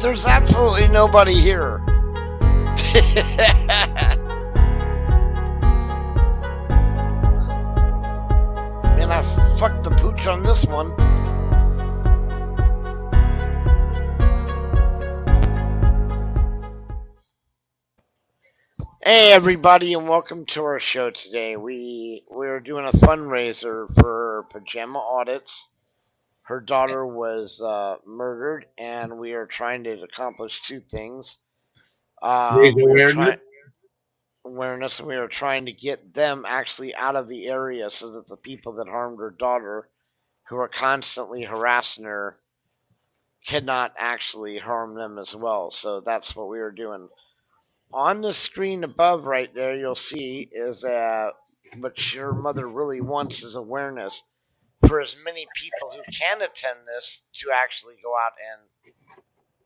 there's absolutely nobody here. Man, I fucked the pooch on this one. Hey everybody, and welcome to our show today. We're doing a fundraiser for PAJAMA Audits. Her daughter was murdered, and we are trying to accomplish two things. Awareness, and we are trying to get them actually out of the area so that the people that harmed her daughter, who are constantly harassing her, cannot actually harm them as well. So that's what we are doing. On the screen above right there, you'll see is what your mother really wants is awareness for as many people who can attend this to actually go out and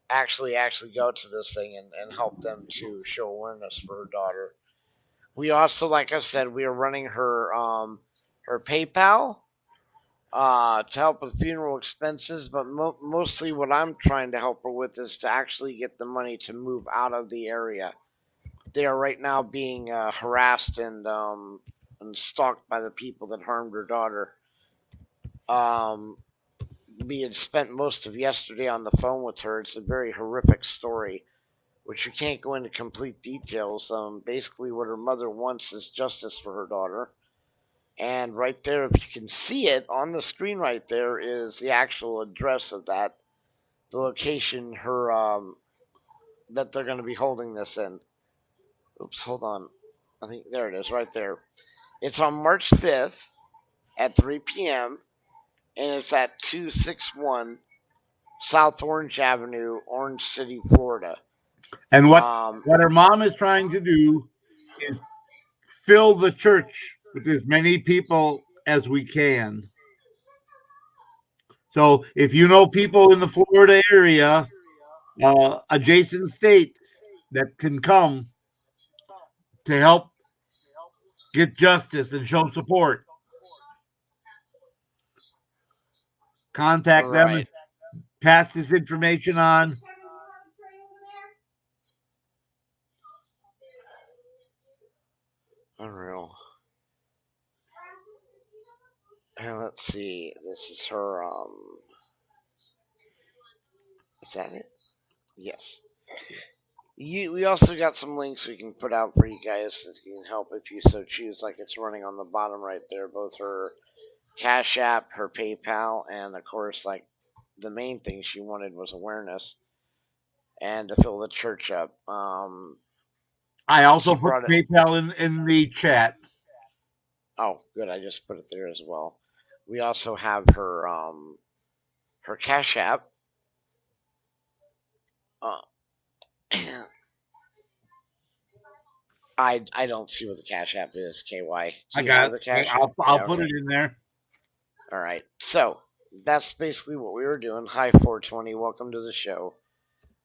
actually go to this thing and help them to show awareness for her daughter. We also, like I said, we are running her her PayPal to help with funeral expenses, but mostly what I'm trying to help her with is to actually get the money to move out of the area. They are right now being harassed and stalked by the people that harmed her daughter. We had spent most of yesterday on the phone with her. It's a very horrific story, which we can't go into complete details. Basically, what her mother wants is justice for her daughter. And right there, if you can see it on the screen right there, is the actual address of that, the location that they're going to be holding this in. Oops, hold on. I think there it is, right there. It's on March 5th at 3 p.m. and it's at 261 South Orange Avenue, Orange City, Florida. And what her mom is trying to do is fill the church with as many people as we can. So if you know people in the Florida area, adjacent states that can come to help get justice and show support, contact them and pass this information on. Unreal. And let's see. This is her. Is that it? Yes. We also got some links we can put out for you guys that can help if you so choose. Like it's running on the bottom right there. Both her Cash App, her PayPal, and of course, like the main thing she wanted was awareness and to fill the church up. I also put PayPal in the chat. Oh, good. I just put it there as well. We also have her her Cash App. I don't see what the Cash App is, KY. I got it. I'll put it in there. All right. So that's basically what we were doing. Hi, 420. Welcome to the show.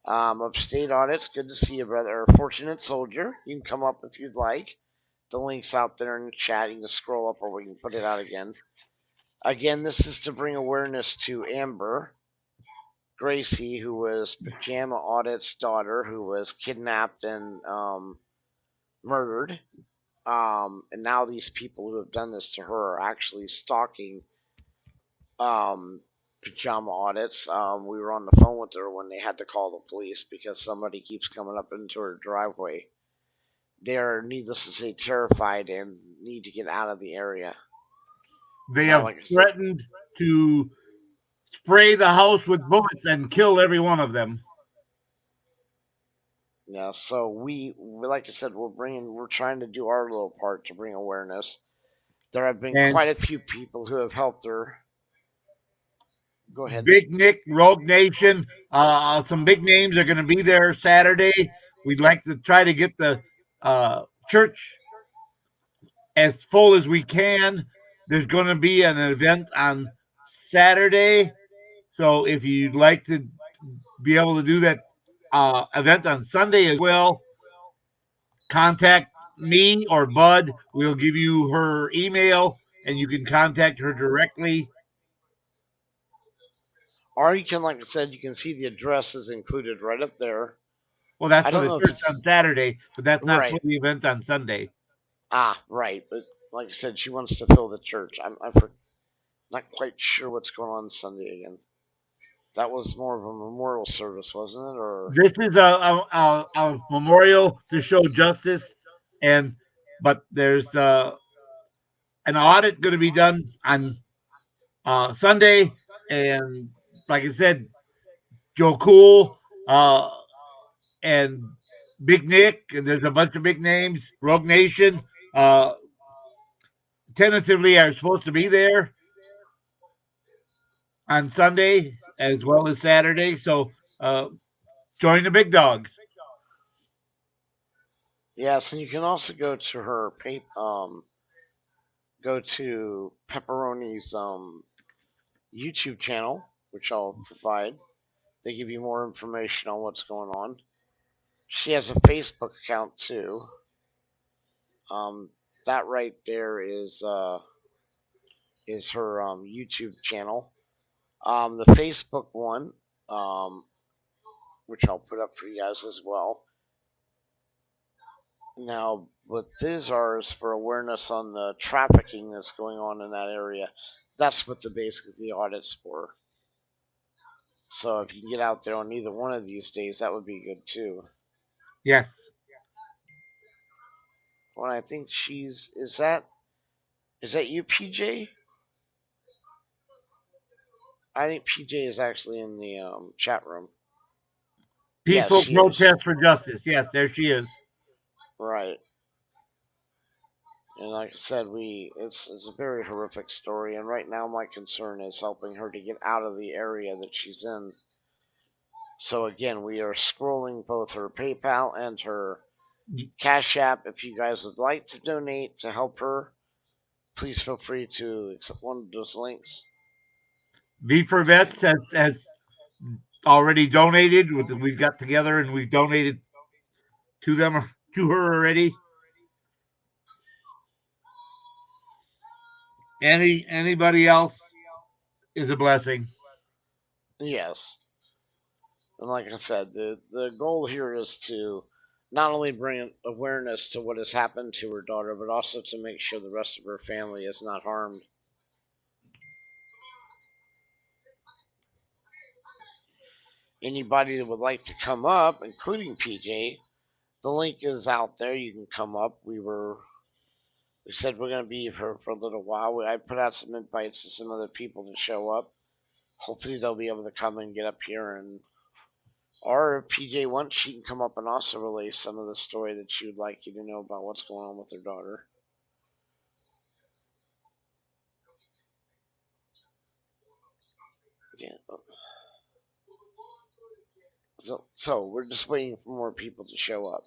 Upstate Audits. Good to see you, brother. Fortunate Soldier. You can come up if you'd like. The link's out there in the chat. You can scroll up or we can put it out again. Again, this is to bring awareness to Amber, Gracie, who was PAJAMA Audit's daughter, who was kidnapped and murdered. And now these people who have done this to her are actually stalking PAJAMA Audits. We were on the phone with her when they had to call the police because somebody keeps coming up into her driveway. They're, needless to say, terrified and need to get out of the area. They have threatened to spray the house with bullets and kill every one of them. Yeah, so we like I said, we're trying to do our little part to bring awareness. There have been quite a few people who have helped her. Go ahead. Big Nick, Rogue Nation, some big names are going to be there Saturday. We'd like to try to get the church as full as we can. There's going to be an event on Saturday. So if you'd like to be able to do that event on Sunday as well, contact me or Bud. We'll give you her email and you can contact her directly. Or you can, like I said, you can see the address is included right up there. Well, that's I for don't the know if church on it's Saturday, but that's not for right. the event on Sunday. Right. But like I said, she wants to fill the church. I'm not quite sure what's going on Sunday again. That was more of a memorial service, wasn't it? Or This is a memorial to show justice, and but there's an audit going to be done on Sunday, and like I said, Joe Cool and Big Nick, and there's a bunch of big names. Rogue Nation, uh, tentatively are supposed to be there on Sunday as well as Saturday. So join the big dogs. yes, and you can also go to her go to Pepperoni's YouTube channel, which I'll provide. They give you more information on what's going on. She has a Facebook account too. Um, that right there is her YouTube channel. The Facebook one, um, which I'll put up for you guys as well. Now, what these are is for awareness on the trafficking that's going on in that area. That's what basically the audit's for. So if you can get out there on either one of these days, that would be good too. Yes. Well, I think is that you, PJ? I think PJ is actually in the chat room. Yes, Peaceful she is. protest for justice. Yes, there she is. Right. And like I said, it's a very horrific story. And right now, my concern is helping her to get out of the area that she's in. So again, we are scrolling both her PayPal and her Cash App. If you guys would like to donate to help her, please feel free to accept one of those links. V for Vets has already donated. We got together and we donated to them to her already. Anybody else is a blessing. Yes. And like I said, the goal here is to not only bring awareness to what has happened to her daughter, but also to make sure the rest of her family is not harmed. Anybody that would like to come up, including PJ, the link is out there. You can come up. We said we're going to be here for a little while. I put out some invites to some other people to show up. Hopefully they'll be able to come and get up here, and or if PJ wants, she can come up and also relay some of the story that she would like you to know about what's going on with her daughter. Yeah. So we're just waiting for more people to show up.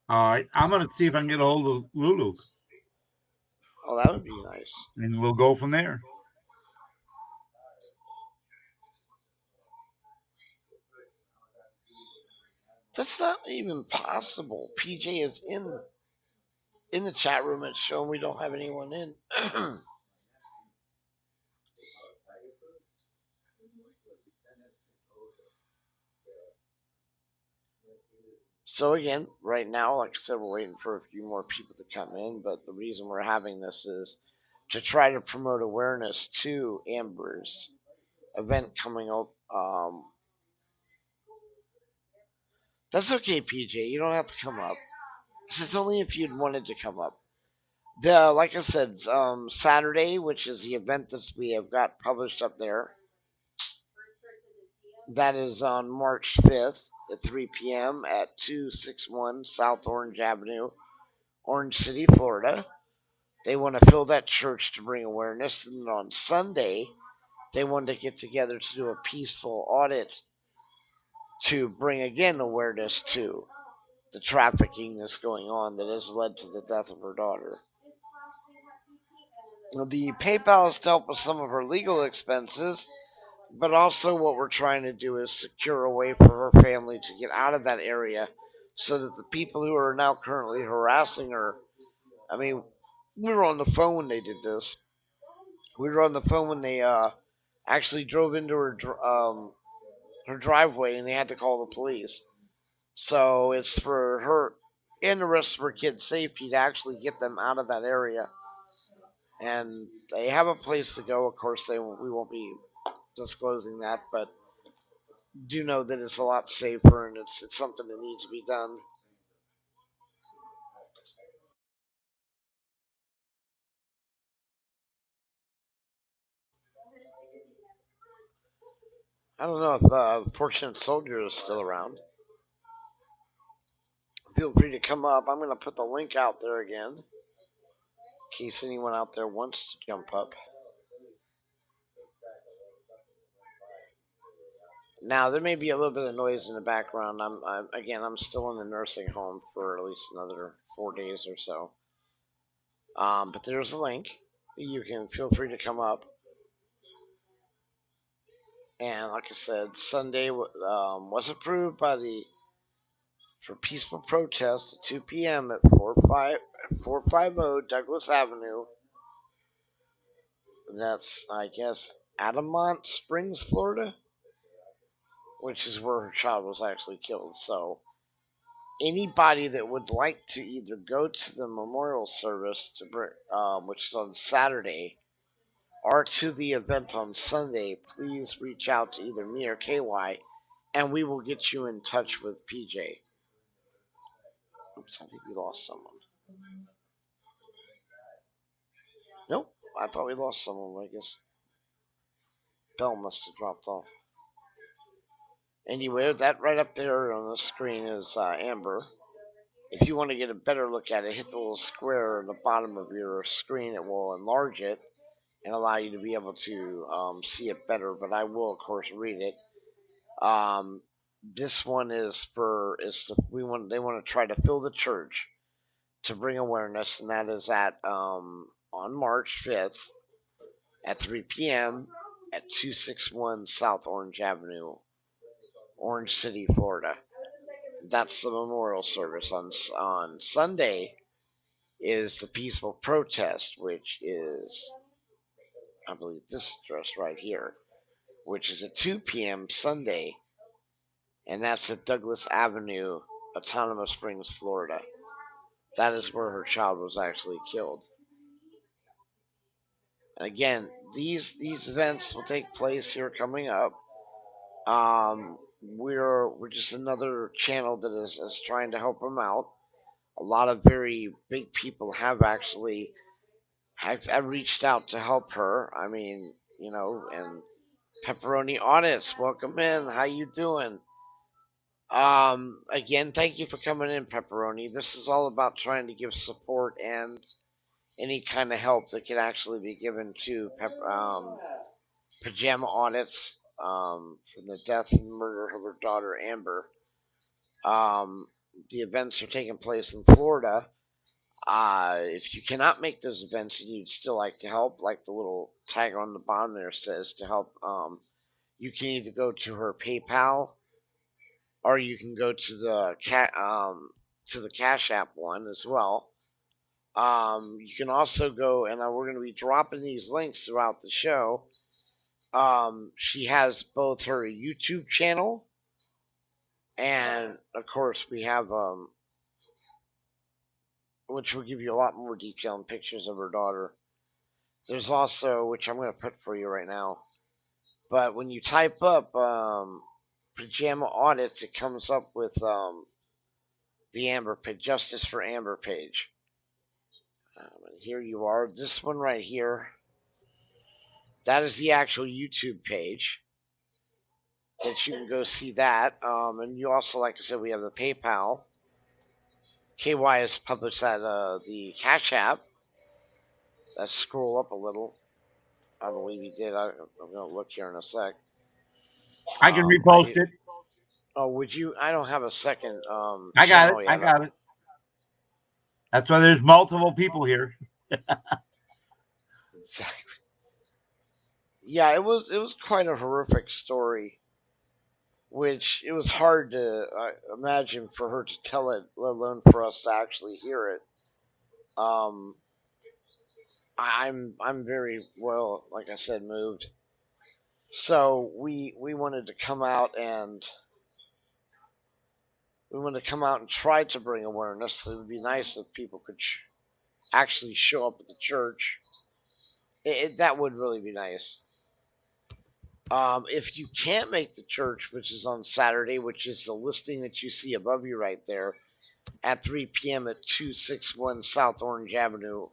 All right, I'm gonna see if I can get a hold of Lulu, Oh, that would be nice. and we'll go from there. That's not even possible. PJ is in the chat room. It's showing we don't have anyone in. So again, right now, like I said, we're waiting for a few more people to come in. But the reason we're having this is to try to promote awareness to Amber's event coming up. That's okay, PJ. You don't have to come up. It's only if you'd wanted to come up. Like I said, Saturday, which is the event that we have got published up there. That is on March 5th at 3 p.m. at 261 South Orange Avenue, Orange City, Florida. They want to fill that church to bring awareness. And on Sunday, they want to get together to do a peaceful audit to bring again awareness to the trafficking that's going on that has led to the death of her daughter. The PayPal is to help with some of her legal expenses, but also what we're trying to do is secure a way for her family to get out of that area so that the people who are now currently harassing her, I mean, we were on the phone when they did this. We were on the phone when they actually drove into her driveway, and they had to call the police. So it's for her and the rest of her kids' safety to actually get them out of that area. And they have a place to go. Of course, we won't be disclosing that, but do know that it's a lot safer, and it's something that needs to be done. I don't know if Fortunate Soldier is still around. Feel free to come up. I'm going to put the link out there again in case anyone out there wants to jump up. Now there may be a little bit of noise in the background. I'm still in the nursing home for at least another 4 days or so. But there's a link. You can feel free to come up. And like I said, Sunday was approved by the for peaceful protest at 2 p.m. at 450 Douglas Avenue. That's, I guess, Adamant Springs, Florida, which is where her child was actually killed. So anybody that would like to either go to the memorial service, which is on Saturday, or to the event on Sunday, please reach out to either me or KY, and we will get you in touch with PJ. Oops, I think we lost someone. Nope, I thought we lost someone. I guess Bell must have dropped off. Anyway, that right up there on the screen is Amber. If you want to get a better look at it, hit the little square at the bottom of your screen. It will enlarge it and allow you to be able to see it better. But I will, of course, read it. This one is they want to try to fill the church to bring awareness, and that is at on March 5th at 3 p.m. at 261 South Orange Avenue, Orange City, Florida. That's the memorial service. On Sunday is the peaceful protest, which is, I believe, this address right here, which is at 2 p.m. Sunday, and that's at Douglas Avenue, Autonomous Springs, Florida. That is where her child was actually killed. And again, these events will take place here coming up. We're just another channel that is trying to help them out. A lot of very big people have actually have reached out to help her. I mean, and Pepperoni Audits, welcome in. How you doing? Again, thank you for coming in, Pepperoni. This is all about trying to give support and any kind of help that can actually be given to Pajama Audits from the death and murder of her daughter, Amber. Um, the events are taking place in Florida. If you cannot make those events and you'd still like to help, like the little tag on the bottom there says to help, you can either go to her PayPal or you can go to the Cash App one as well. You can also go, and we're going to be dropping these links throughout the show. She has both her YouTube channel, and of course we have which will give you a lot more detail and pictures of her daughter. There's also, which I'm going to put for you right now, but when you type up Pajama Audits, it comes up with the Amber page, Justice for Amber page. And here you are. This one right here, that is the actual YouTube page that you can go see that. And you also, like I said, we have the PayPal. KY has published that the Cash App. Let's scroll up a little. I believe he did. I'm going to look here in a sec. I can repost it. Oh, would you? I don't have a second. I got it. I got it. That's why there's multiple people here. Exactly. Yeah, it was quite a horrific story, which it was hard to imagine for her to tell it, let alone for us to actually hear it. I'm very, well, like I said, moved. So we wanted to come out and try to bring awareness. It would be nice if people could actually show up at the church. That would really be nice. If you can't make the church, which is on Saturday, which is the listing that you see above you right there, at 3 p.m. at 261 South Orange Avenue,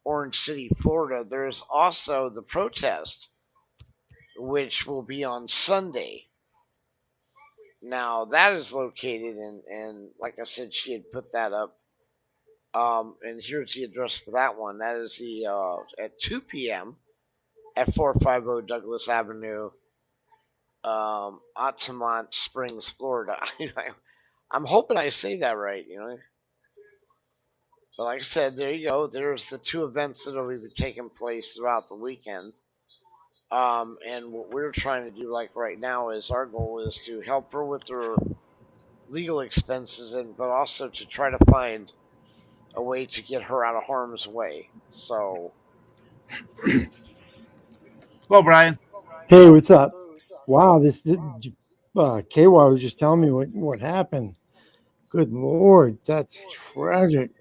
Orange City, Florida, there's also the protest, which will be on Sunday. Now, that is located and like I said, she had put that up. And here's the address for that one. That is at 2 p.m. at 450 Douglas Avenue, Altamont Springs, Florida. I'm hoping I say that right, you know. But like I said, there you go. There's the two events that will be taking place throughout the weekend. And what we're trying to do, like right now, is our goal is to help her with her legal expenses, and but also to try to find a way to get her out of harm's way. So, Well, Brian. Hey, what's up? Wow, this KY was just telling me what happened. Good Lord, that's tragic.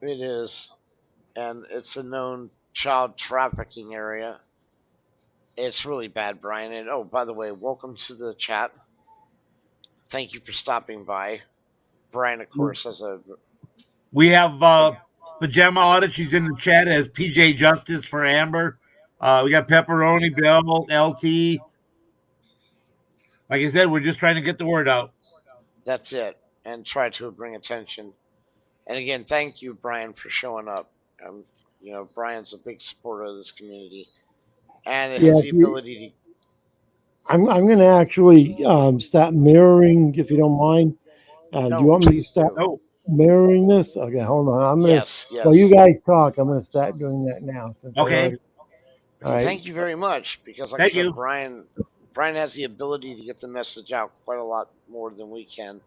it is, and it's a known child trafficking area. It's really bad, Brian. And oh, by the way, welcome to the chat. Thank you for stopping by. Brian, of course, has a. We have PAJAMA Audit. She's in the chat as PJ Justice for Amber. We got Pepperoni, Bill, LT. Like I said, we're just trying to get the word out. That's it, and try to bring attention. And again, thank you, Brian, for showing up. You know, Brian's a big supporter of this community, and it Yeah, has the ability I'm going to actually start mirroring, if you don't mind. to. Do No, you want me to please start do. Oh, mirroring this? Okay, hold on. I'm going to, Yes, while you yes. guys talk, I'm going to start doing that now since I okay. already. All Okay, right. thank you very much. Because, like I Thank said, you. Brian has the ability to get the message out quite a lot more than we can.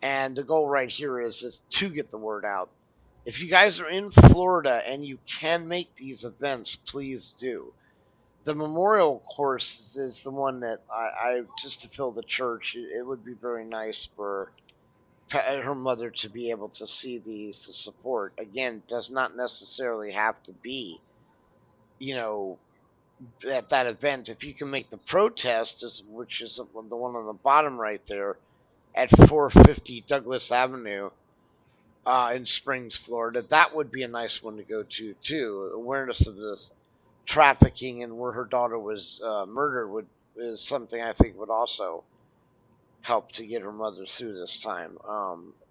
And the goal right here is to get the word out. If you guys are in Florida and you can make these events, please do. The memorial course is the one that I just to fill the church. It would be very nice for her mother to be able to see these to support. Again, does not necessarily have to be, you know, at that event. If you can make the protest, which is the one on the bottom right there, at 450 Douglas Avenue in Springs, Florida, that would be a nice one to go to too. Awareness of the trafficking and where her daughter was murdered would is something I think would also help to get her mother through this time.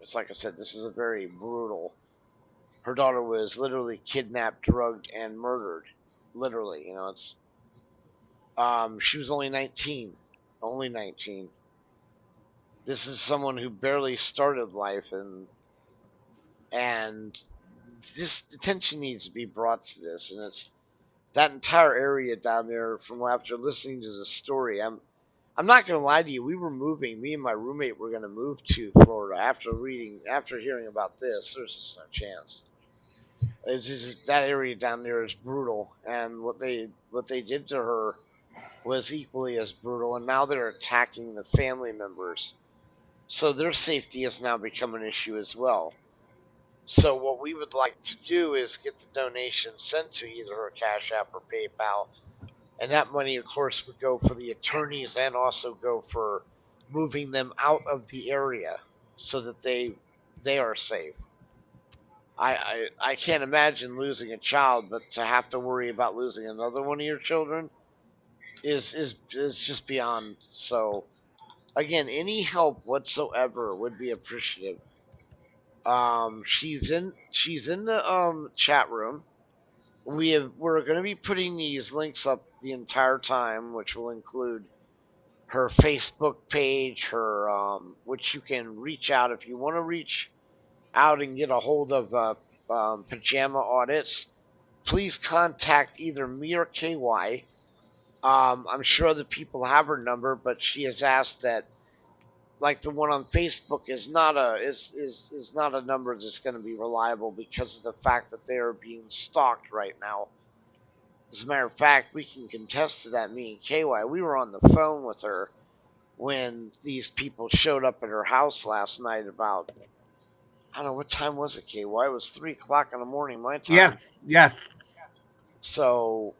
It's like I said, this is a very brutal. Her daughter was literally kidnapped, drugged, and murdered. Literally, you know, it's. She was only 19. Only 19. This is someone who barely started life, and this attention needs to be brought to this, and it's that entire area down there. From after listening to the story, I'm not gonna lie to you. We were moving. Me and my roommate were gonna move to Florida after hearing about this. There's just no chance. It's just, that area down there is brutal, and what they did to her was equally as brutal. And now they're attacking the family members, so their safety has now become an issue as well. So what we would like to do is get the donation sent to either her Cash App or PayPal, and that money, of course, would go for the attorneys and also go for moving them out of the area so that they are safe. I can't imagine losing a child, but to have to worry about losing another one of your children is just beyond. So again, any help whatsoever would be appreciative. She's in the chat room. We're going to be putting these links up the entire time, which will include her Facebook page, her which you can reach out if you want to reach out and get a hold of PAJAMA Audits. Please contact either me or KY. I'm sure other people have her number, but she has asked that, like the one on Facebook, is not a number that's going to be reliable because of the fact that they are being stalked right now. As a matter of fact, we can contest to that. Me and KY, we were on the phone with her when these people showed up at her house last night. About, I don't know what time was it, KY. It was 3 o'clock in the morning my time. Yes. So,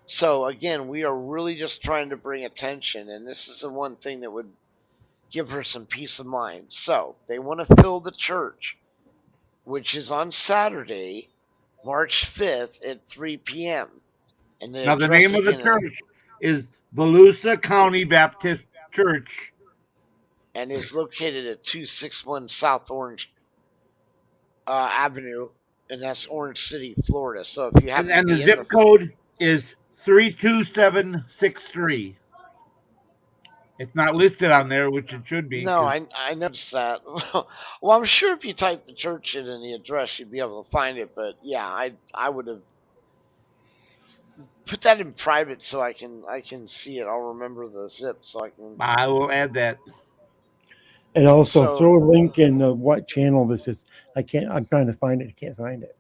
so again, we are really just trying to bring attention, and this is the one thing that would give her some peace of mind. So they want to fill the church, which is on Saturday, March 5th at 3 p.m. And the Now the address name of the again, church is Volusia County Baptist Church, and is located at 261 South Orange Avenue, and that's Orange City, Florida. So if you happen and to the be in zip code is 32763. It's not listed on there, which it should be. no, I noticed that. Well, I'm sure if you type the church in the address, you'd be able to find it. But yeah, I would have put that in private so I can see it. I'll remember the zip so I can. I will add that. And also So- throw a link in the what channel this is. I'm trying to find it. I can't find it.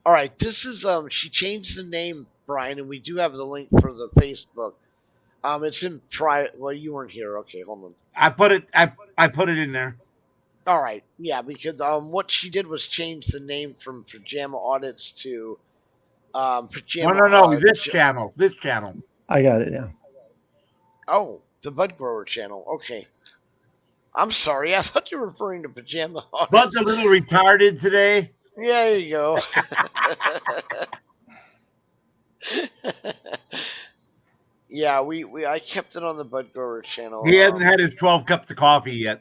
All right, this is she changed the name, Brian, and we do have the link for the Facebook. It's in private. Well, you weren't here. Okay, hold on. I put it in there. All right, yeah, because what she did was change the name from Pajama Audits to Pajama. No. This channel. I got it now. Oh, the Bud Grower channel. Okay. I'm sorry. I thought you were referring to Pajama Audits. Bud's a little retarded today. Yeah, there you go. Yeah, I kept it on the Bud Grower channel. He hasn't had his 12 cups of coffee yet.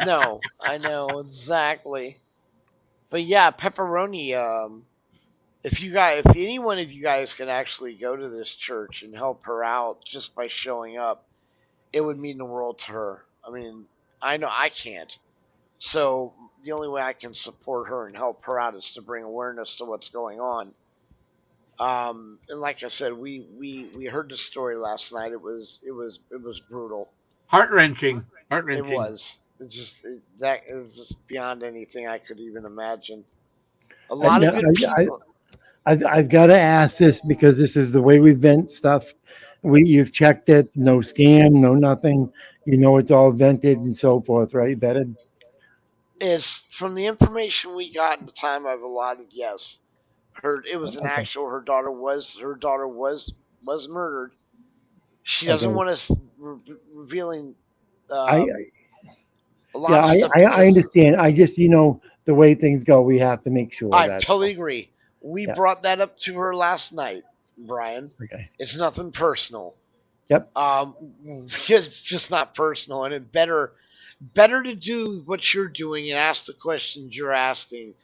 No, I know exactly. But yeah, pepperoni. If any one of you guys can actually go to this church and help her out just by showing up, it would mean the world to her. I mean, I know I can't. So the only way I can support her and help her out is to bring awareness to what's going on. And like I said, we heard the story last night. It was brutal. Heart-wrenching. It was. That is just beyond anything I could even imagine. A lot of good people. I've got to ask this because this is the way we vent stuff. You've checked it, no scam, no nothing. You know it's all vented and so forth, right? Vetted. Is from the information we got at the time I've allotted, yes. It was an Okay. actual. Her daughter was murdered. She doesn't want us revealing. I A lot of stuff I because understand. I just the way things go, we have to make sure. I that totally agree. We Yeah. brought that up to her last night, Brian. Okay. It's nothing personal. Yep. It's just not personal, and it better to do what you're doing and ask the questions you're asking,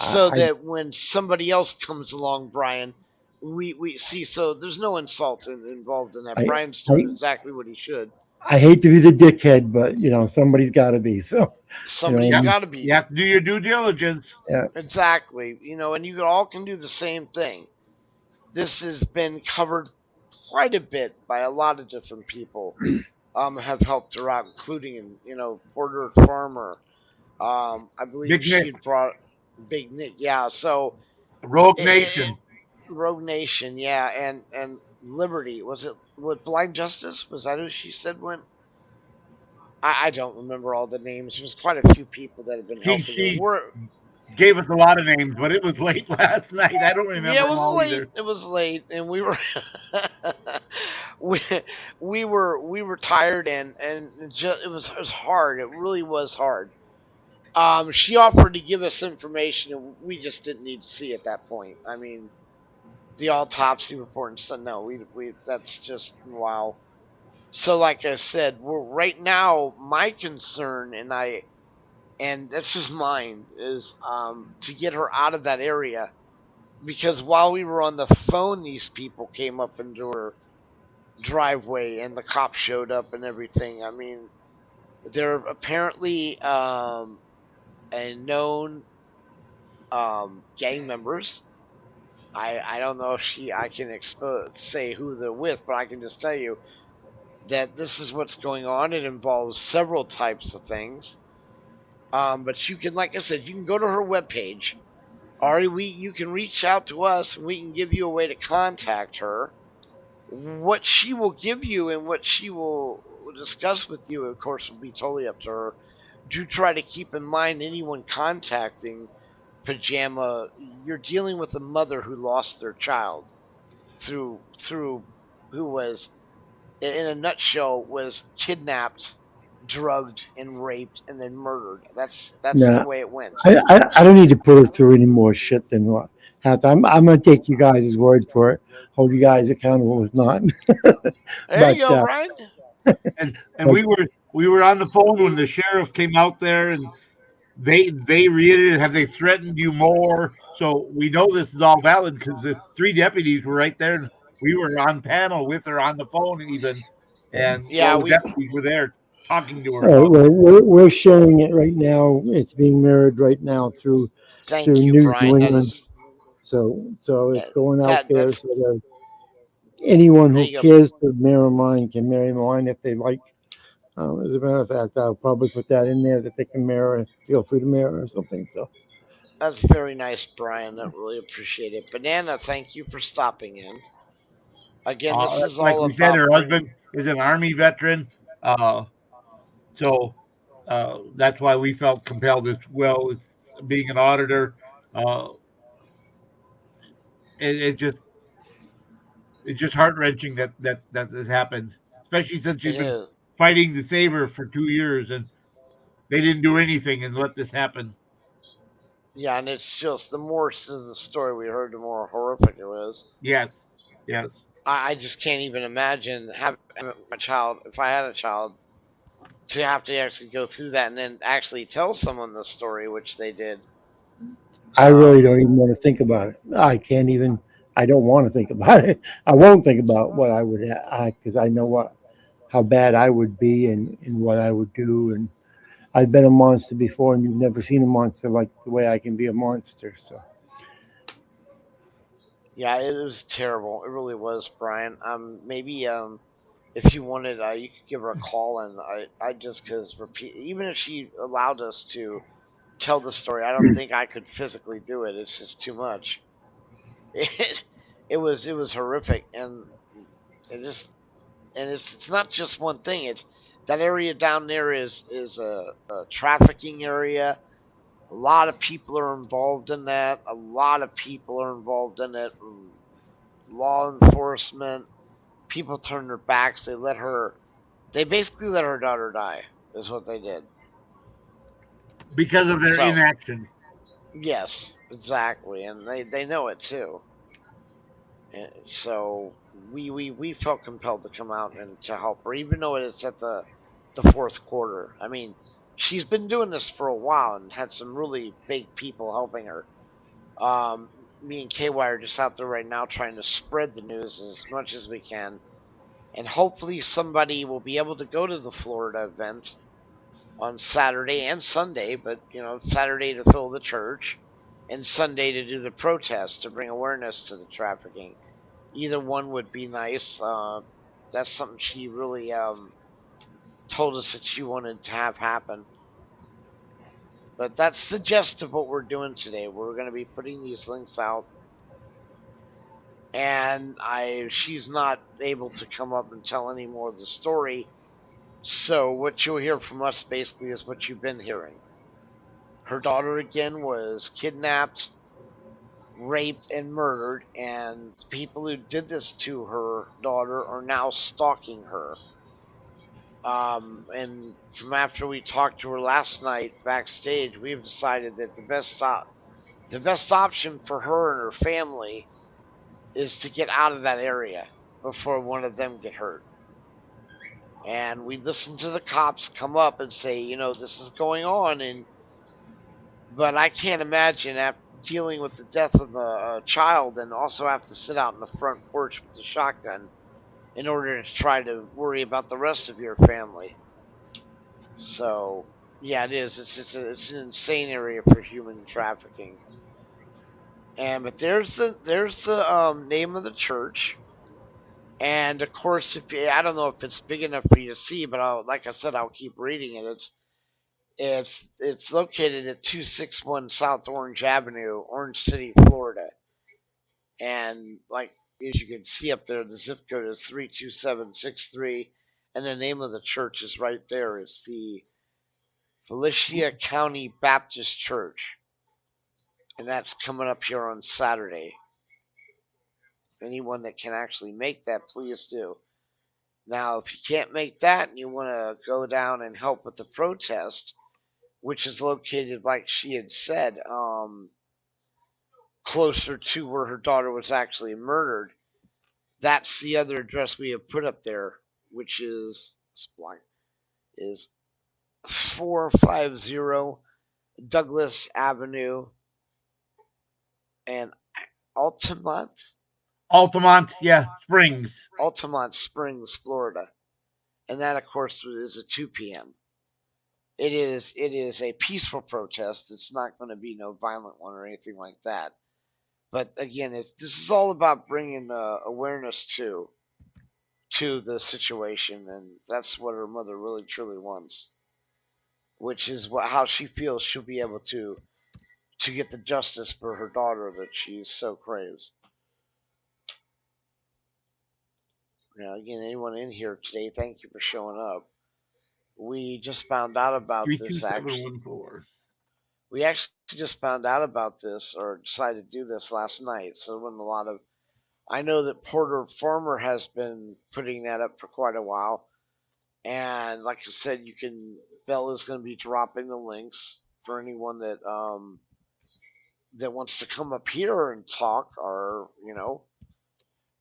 so that when somebody else comes along, Brian, we see. So there's no insult involved in that. Brian's doing exactly what he should. I hate to be the dickhead, but somebody's got to be. So Somebody's got to be. You have to do your due diligence. Exactly. And you all can do the same thing. This has been covered quite a bit by a lot of different people. Have helped her out, including Porter Farmer. I believe Big she Nick. brought Big Nick. Yeah. So Rogue Nation. Rogue Nation. Yeah, and Liberty. Was it with Blind Justice? Was that who she said went? I don't remember all the names. There's quite a few people that have been helping. She her. Gave us a lot of names, but it was late last night. I don't remember. Yeah, it them was all late. either. It was late, and we were we were tired, and it was hard. It really was hard. She offered to give us information, and we just didn't need to see at that point. I mean, the autopsy report and stuff. No, we that's just wow. So, like I said, right now my concern, and that's just mine, is to get her out of that area, because while we were on the phone, these people came up into her driveway, and the cops showed up and everything. I mean, they're apparently a known gang members. I don't know if I can say who they're with, but I can just tell you that this is what's going on. It involves several types of things. But you can, like I said, you can go to her webpage, Ari, you can reach out to us and we can give you a way to contact her. What she will give you and what she will discuss with you, of course, will be totally up to her. Do try to keep in mind anyone contacting Pajama. You're dealing with a mother who lost their child through who was, in a nutshell, was kidnapped, drugged, and raped, and then murdered. That's the Now, way it went. I don't need to put her through any more shit than what has. I'm going to take you guys' word for it. Hold you guys accountable if not. There you but go, Brian. And but we were on the phone when the sheriff came out there, and they reiterated, have they threatened you more? So we know this is all valid because the three deputies were right there, and we were on panel with her on the phone even, and Yeah, well, the we. deputies were there talking to her about it. we're sharing it right now. It's being mirrored right now through Thank you, News New Brian. That England. is So it's that. going out That there that's so that anyone there who you go. cares to mirror mine can mirror mine if they like. As a matter of fact, I'll probably put that in there that they can mirror. Feel free to mirror or something. So, That's very nice, Brian. I really appreciate it. Banana, thank you for stopping in. Again, this is Like all we said, about her bringing. husband is an Army veteran, uh, so that's why we felt compelled as well as being an auditor. Uh, it just it's just heart wrenching that this happened, especially since It she's been is. fighting to save her for 2 years and they didn't do anything and let this happen. Yeah, and it's just the more the story we heard, the more horrific it was. Yes, yes. I just can't even imagine having a child. If I had a child, to have to actually go through that and then actually tell someone the story, which they did. I really Um, don't even want to think about it. I can't even. I don't want to think about it. I won't think about what I would because I know what how bad I would be and what I would do. And I've been a monster before, and you've never seen a monster like the way I can be a monster. So yeah, it was terrible. It really was, Brian. Maybe if you wanted, you could give her a call, and I just because repeat, even if she allowed us to tell the story, I don't think I could physically do it. It's just too much. It it was horrific, and it just and it's not just one thing. It's that area down there is a trafficking area. A lot of people are involved in that. A lot of people are involved in it. Law enforcement, people turn their backs. They basically let her daughter die. Is what they did. Because of their So inaction. yes, exactly, and they know it too. So we felt compelled to come out and to help her, even though it's at the fourth quarter. I mean, she's been doing this for a while and had some really big people helping her. Um, Me and KY are just out there right now trying to spread the news as much as we can, and hopefully somebody will be able to go to the Florida event on Saturday and Sunday. But Saturday to fill the church, and Sunday to do the protest to bring awareness to the trafficking. Either one would be nice. That's something she really told us that she wanted to have happen. But that's the gist of what we're doing today. We're going to be putting these links out, and she's not able to come up and tell any more of the story. So what you'll hear from us basically is what you've been hearing. Her daughter again was kidnapped, raped, and murdered, and the people who did this to her daughter are now stalking her. And from after we talked to her last night backstage, we've decided that the best option for her and her family is to get out of that area before one of them get hurt. And we listened to the cops come up and say, this is going on, but I can't imagine after dealing with the death of a child and also have to sit out in the front porch with a shotgun in order to try to worry about the rest of your family. So yeah, it is. It's an insane area for human trafficking. But there's the name of the church, and of course, if you, I don't know if it's big enough for you to see, but like I said, I'll keep reading it. It's located at 261 South Orange Avenue, Orange City, Florida. And like as you can see up there, the zip code is 32763, and the name of the church is right there. It's the Felicia County Baptist Church, and that's coming up here on Saturday. Anyone that can actually make that, please do. Now, if you can't make that and you want to go down and help with the protest, which is located, like she had said, closer to where her daughter was actually murdered, that's the other address we have put up there, which is 450 Douglas Avenue and Altamont, Altamont, yeah, Springs. Altamont Springs, Florida, and that, of course, is at 2 p.m. It is a peaceful protest. It's not going to be no violent one or anything like that. But again, this is all about bringing awareness to the situation, and that's what her mother really truly wants, which is how she feels she'll be able to get the justice for her daughter that she so craves. Now, again, anyone in here today, thank you for showing up. We just found out about this actually. 32714. We actually just found out about this or decided to do this last night. So when a lot of I know that Porter Farmer has been putting that up for quite a while. And like I said, Bella's going to be dropping the links for anyone that wants to come up here and talk, or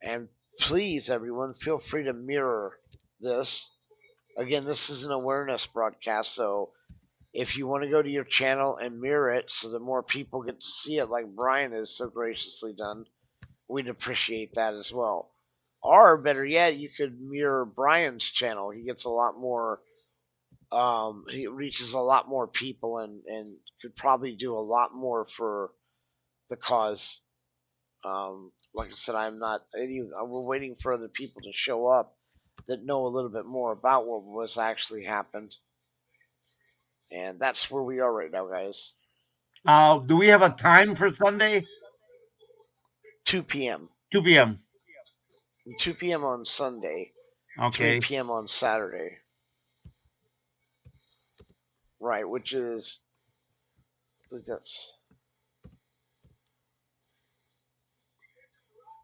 and please, everyone, feel free to mirror this. Again, this is an awareness broadcast, so if you want to go to your channel and mirror it so that more people get to see it, like Brian has so graciously done, we'd appreciate that as well. Or better yet, you could mirror Brian's channel. He gets a lot more. He reaches a lot more people and could probably do a lot more for the cause. Like I said, we're waiting for other people to show up that know a little bit more about what was actually happened. And that's where we are right now, guys. Do we have a time for Sunday? 2 p.m. 2 p.m. 2 p.m. on Sunday. Okay. 3 p.m. on Saturday. Right, which is that's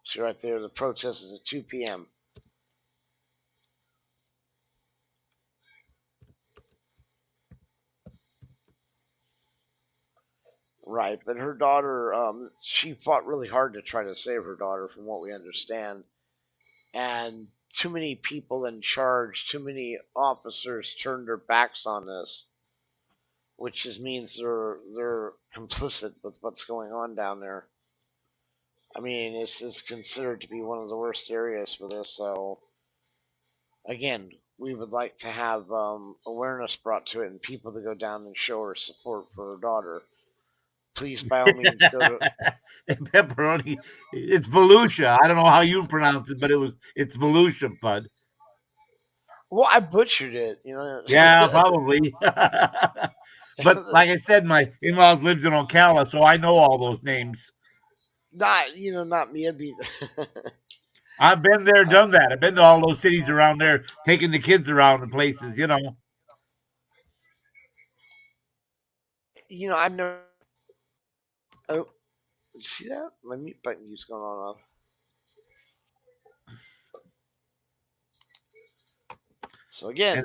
see right there. The protest is at 2 p.m. Right, but her daughter, she fought really hard to try to save her daughter, from what we understand. And too many people in charge, too many officers turned their backs on this, which just means they're complicit with what's going on down there. I mean, it's considered to be one of the worst areas for this. So, again, we would like to have awareness brought to it and people to go down and show her support for her daughter. Please, by all means, go to. Pepperoni. It's Volusia. I don't know how you pronounce it, but it's Volusia, bud. Well, I butchered it, Yeah, probably. But like I said, my in-laws lived in Ocala, so I know all those names. Not me. I'd be. I've been there, done that. I've been to all those cities around there, taking the kids around the places, I've never. Oh, you see that? My mute button keeps going on and off. So again,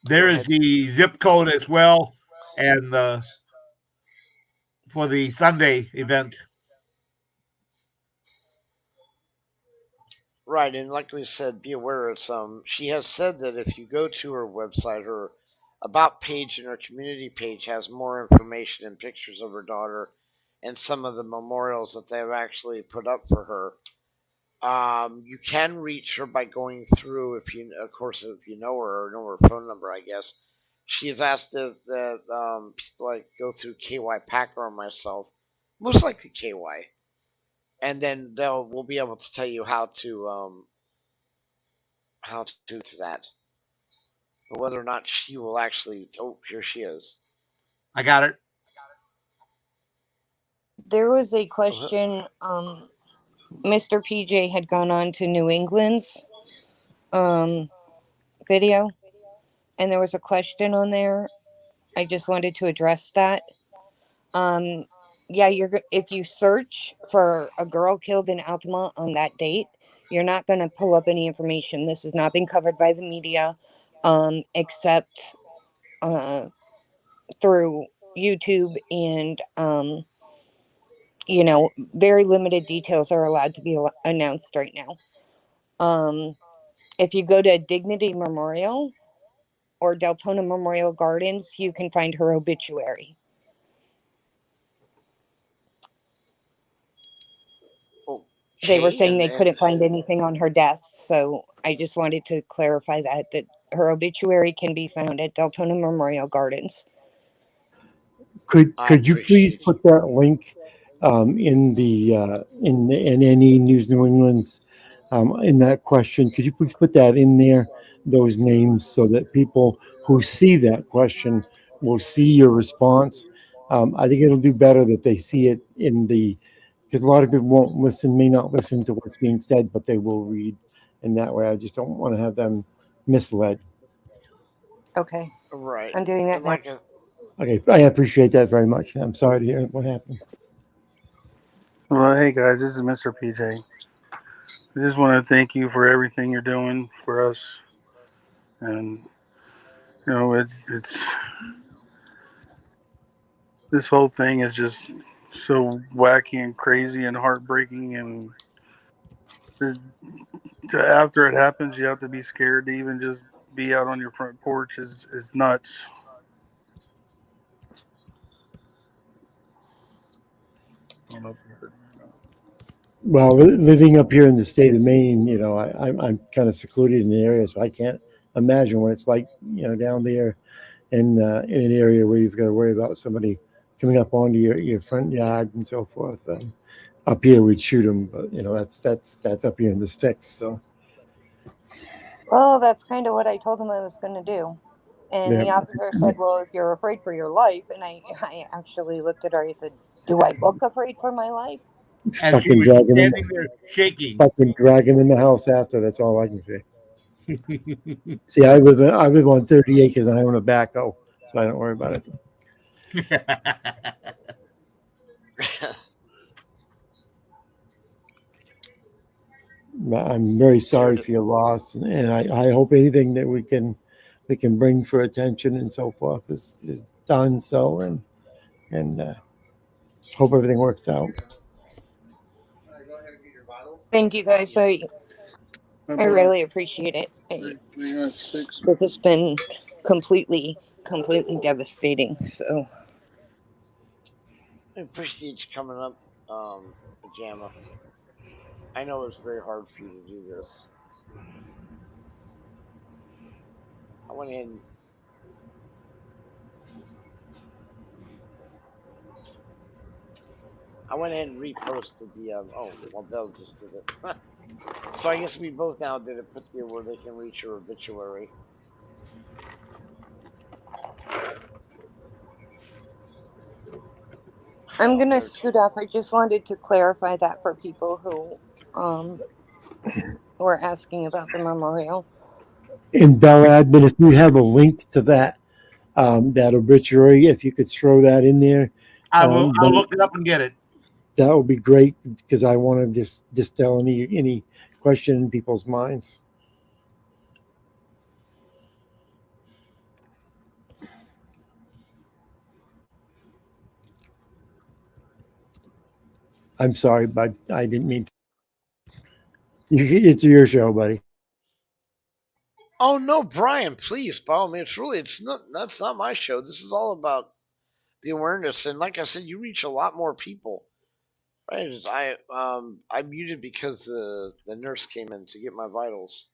there is the zip code as well, and for the Sunday event. Right, and like we said, be aware of she has said that if you go to her website, her about page and her community page has more information and pictures of her daughter and some of the memorials that they've actually put up for her. You can reach her by going through, if you know her or know her phone number, I guess. She has asked that people like go through KY Packer or myself, most likely KY, and then we'll be able to tell you how to do that. but whether or not she will actually. Oh, here she is. I got it. There was a Uh, question. Mr. PJ had gone on to New England's um, video, and there was a question on there. I just wanted to address that. Um, yeah, if you search for a girl killed in Altamont on that date, you're not going to pull up any information. This has not been covered by the media, except through YouTube, and very limited details are allowed to be announced right now. If you go to Dignity Memorial or Deltona Memorial Gardens, you can find her obituary. They were Okay, saying they and couldn't find anything on her death, so I just wanted to clarify that her obituary can be found at Deltona Memorial Gardens. I Could you please appreciate put that link in the in any News New England's in that question? Could you please put that in there, those names, so that people who see that question will see your response? I think it'll do better that they see it in the, because a lot of people won't listen, may not listen to what's being said, but they will read. And that way, I just don't want to have them misled. Okay, right, I'm doing that and now. Okay, I appreciate that very much. I'm sorry to hear what happened. Well, hey guys, this is Mr. PJ. I just want to thank you for everything you're doing for us, and it's this whole thing is just so wacky and crazy and heartbreaking, and after it happens, you have to be scared to even just be out on your front porch is nuts. I don't know if you heard me or not. Well, living up here in the state of Maine, I'm kind of secluded in the area, so I can't imagine what it's like, down there in an area where you've got to worry about somebody coming up onto your front yard and so forth. Up here, we'd shoot them, but that's up here in the sticks. So Well, that's kind of what I told him I was going to do. And yeah, the officer said, well, if you're afraid for your life, and I actually looked at her, I said, do I look afraid for my life? And she fucking was drag him in, standing there shaking. fucking drag him in the house after. That's all I can say. See, I live on 30 acres and I own a backhoe, so I don't worry about it. I'm very sorry for your loss, and I hope anything that we can bring for attention and so forth is done. So and hope everything works out. Thank you guys. I really appreciate it. We got six. This has been completely devastating. So I appreciate you coming up, Pajama. I know it's very hard for you to do this. I went ahead and reposted the oh well Bill just did it. So I guess we both now did it. Put the where they can reach your obituary. I'm gonna There scoot off. I just wanted to clarify that for people who were asking about the memorial. And Bell Admin, if you have a link to that obituary, if you could throw that in there, I will. I'll but look it up and get it. that would be great because I want to just dispel any question in people's minds. I'm sorry, but I didn't mean to. It's your show, buddy. Oh no, Brian, please, by all means. Really, it's not. That's not my show. This is all about the awareness, and like I said, you reach a lot more people. Right? I muted because the nurse came in to get my vitals.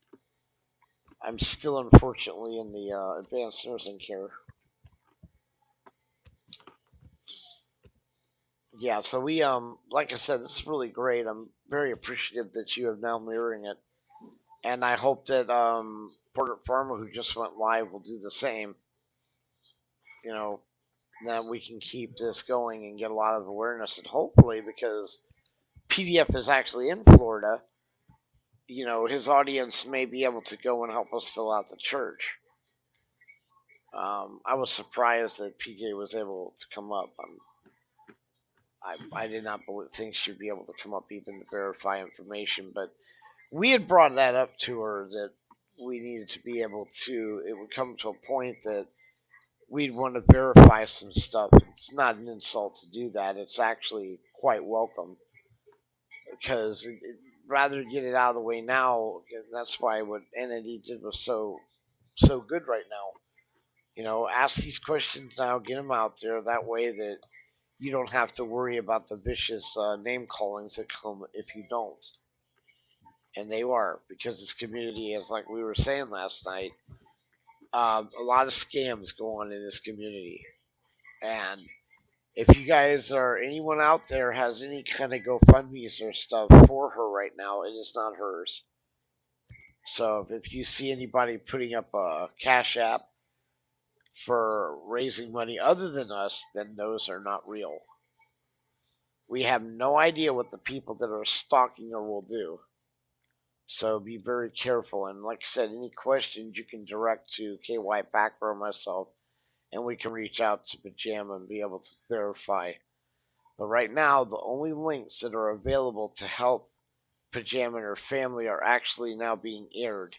I'm still unfortunately in the advanced nursing care. Yeah, so like I said, this is really great. I'm very appreciative that you have now mirroring it. And I hope that Porter Farmer, who just went live, will do the same. You know, that we can keep this going and get a lot of awareness, and hopefully, because PDF is actually in Florida, you know, his audience may be able to go and help us fill out the church. I was surprised that PJ was able to come up. I did not think she'd be able to come up even to verify information, but we had brought that up to her that we needed to be able to. It would come to a point that we'd want to verify some stuff. It's not an insult to do that. It's actually quite welcome because rather get it out of the way now. That's why what NND did was so good right now. You know, ask these questions now, get them out there. That way that you don't have to worry about the vicious name callings that come if you don't. And they are, because this community is, like we were saying last night, a lot of scams go on in this community. And if you guys or anyone out there has any kind of GoFundMe's or stuff for her right now, it is not hers. So if you see anybody putting up a Cash App for raising money other than us, then those are not real. We have no idea what the people that are stalking her will do. So be very careful. And like I said, any questions you can direct to KY Packer or myself, and we can reach out to Pajama and be able to verify. But right now, the only links that are available to help Pajama and her family are actually now being aired.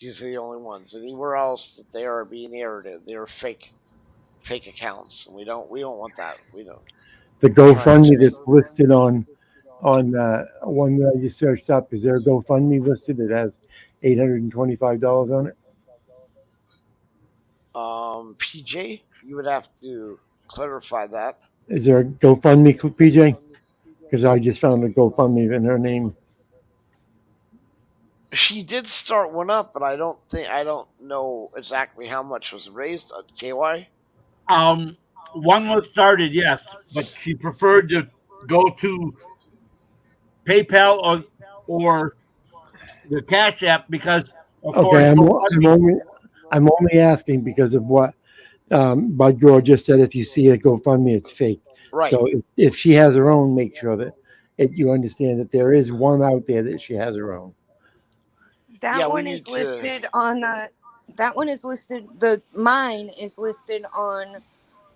These are the only ones. Anywhere else that they are being aired, they are fake accounts. And we don't want that. We don't. The GoFundMe that's listed on one that you searched up, is there a GoFundMe listed that has $825 on it? PJ, you would have to clarify that. Is there a GoFundMe, PJ? Because I just found a GoFundMe in her name. She did start one up, but I don't know exactly how much was raised on KY. One was started, yes, but she preferred to go to PayPal or the Cash App because, of course, Okay, I'm only asking because of what Bud Gore just said. If you see a GoFundMe, it's fake. Right. So if she has her own, make sure that you understand that there is one out there that she has her own. That one is listed on the. That one is listed. Mine is listed on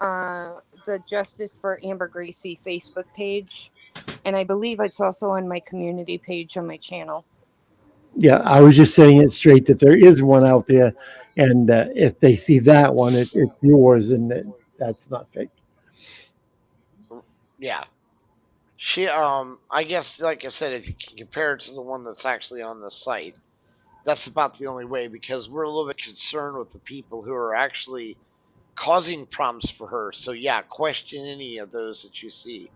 the Justice for Amber Gracie Facebook page, and I believe it's also on my community page on my channel. Yeah, I was just saying it straight that there is one out there, and if they see that one, it's yours, and that's not fake. Yeah. She I guess, like I said, if you can compare it to the one that's actually on the site, that's about the only way, because we're a little bit concerned with the people who are actually causing problems for her. So yeah, question any of those that you see.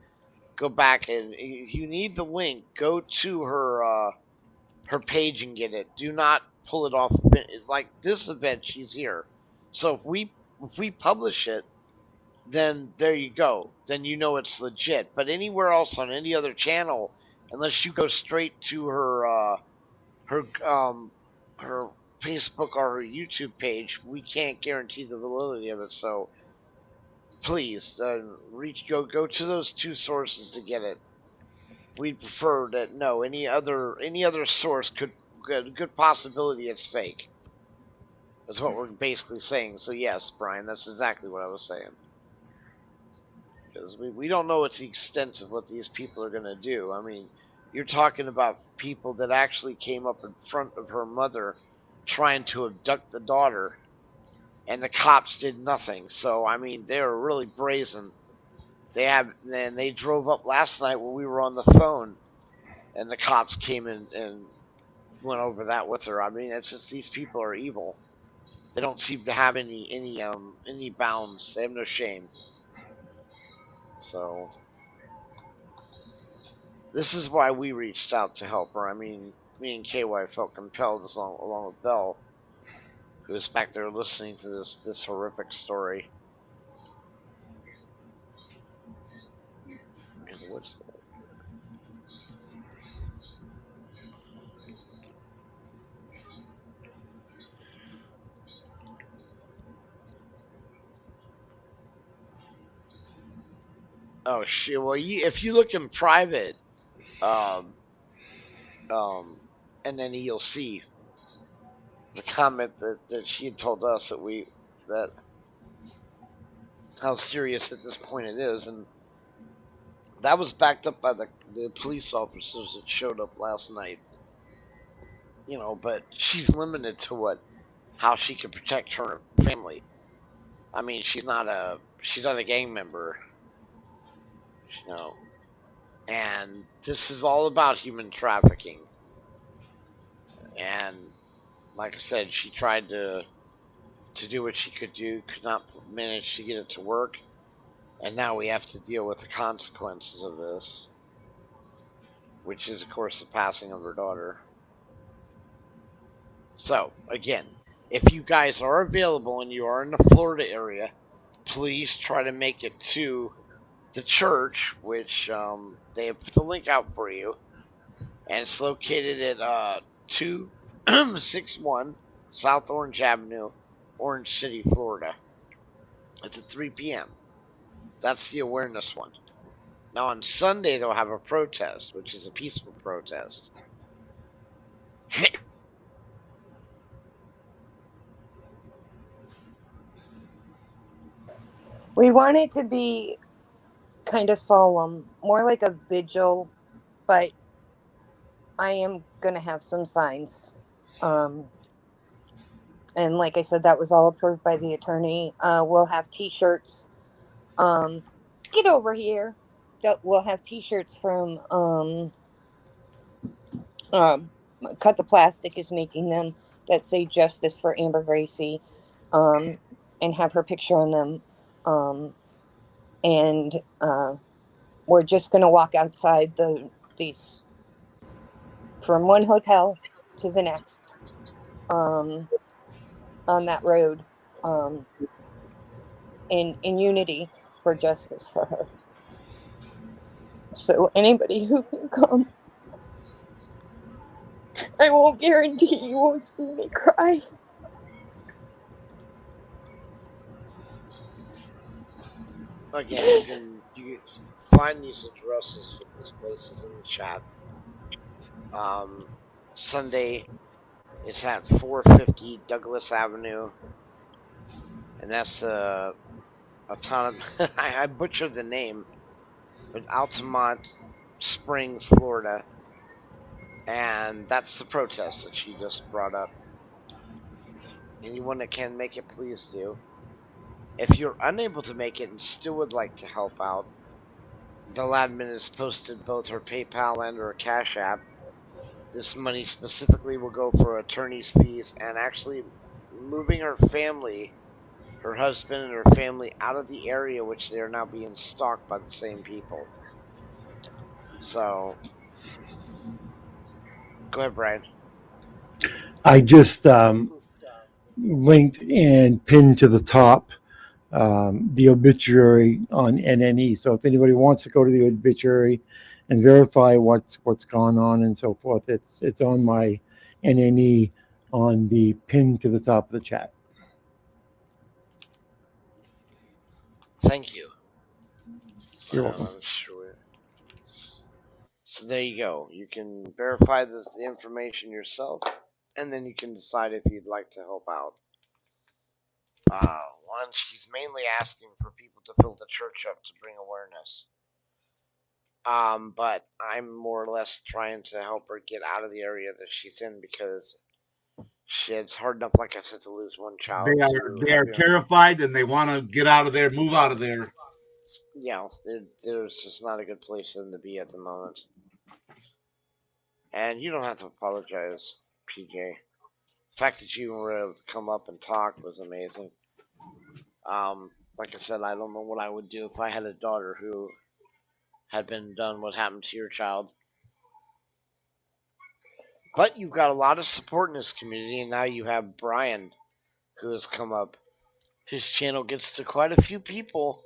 Go back, and if you need the link, go to her page and get it. Do not pull it off. Like this event, she's here. So if we publish it, then there you go. Then you know it's legit. But anywhere else on any other channel, unless you go straight to her Facebook or her YouTube page, we can't guarantee the validity of it. So please go to those two sources to get it. We'd prefer that no any other source could good possibility it's fake. That's what we're basically saying. So yes, Brian, that's exactly what I was saying. Because we don't know what's the extent of what these people are going to do. I mean, you're talking about people that actually came up in front of her mother trying to abduct the daughter, and the cops did nothing. So I mean, they were really brazen. They drove up last night when we were on the phone, and the cops came in and went over that with her. I mean, it's just these people are evil. They don't seem to have any bounds. They have no shame. So this is why we reached out to help her. I mean, me and KY felt compelled, along with Belle, who was back there listening to this horrific story. And what's that? Oh shit! Well, if you look in private, um, and then you'll see the comment that she had told us that how serious at this point it is, and that was backed up by the police officers that showed up last night. But she's limited to how she can protect her family. I mean, she's not a gang member, you know, and this is all about human trafficking. And like I said, she tried to do what she could do, could not manage to get it to work, and now we have to deal with the consequences of this, which is, of course, the passing of her daughter. So, again, if you guys are available and you are in the Florida area, please try to make it to the church, which they have put the link out for you, and it's located at 261 South Orange Avenue, Orange City, Florida. It's at 3 p.m. That's the awareness one. Now on Sunday they'll have a protest, which is a peaceful protest. We want it to be kind of solemn, more like a vigil, but I am going to have some signs. And like I said, that was all approved by the attorney. We'll have t-shirts. Get over here. We'll have t-shirts from Cut the Plastic is making them that say justice for Amber Gracie, and have her picture on them. And we're just going to walk outside these from one hotel to the next, on that road, in unity for justice for her. So anybody who can come, I won't guarantee you won't see me cry. Again, you can find these addresses for these places in the chat. Sunday it's at 450 Douglas Avenue, and that's a ton of I butchered the name, but Altamont Springs, Florida, and that's the protest that she just brought up. Anyone that can make it, please do. If you're unable to make it and still would like to help out, the admin has posted both her PayPal and her Cash App. This money specifically will go for attorney's fees and actually moving her family, her husband and her family, out of the area which they are now being stalked by the same people. So, go ahead, Brian. I just linked and pinned to the top the obituary on NNE. So if anybody wants to go to the obituary and verify what's gone on and so forth, it's on my NNE on the pin to the top of the chat. Thank you. You're welcome. Sure. So there you go. You can verify the information yourself, and then you can decide if you'd like to help out. One, she's mainly asking for people to fill the church up to bring awareness. But I'm more or less trying to help her get out of the area that she's in because it's hard enough, like I said, to lose one child. They are terrified and they want to get out of there, move out of there. Yeah, there's just not a good place for them to be at the moment. And you don't have to apologize, PJ. The fact that you were able to come up and talk was amazing. Like I said, I don't know what I would do if I had a daughter who had been done what happened to your child. But you've got a lot of support in this community, and now you have Brian, who has come up. His channel gets to quite a few people.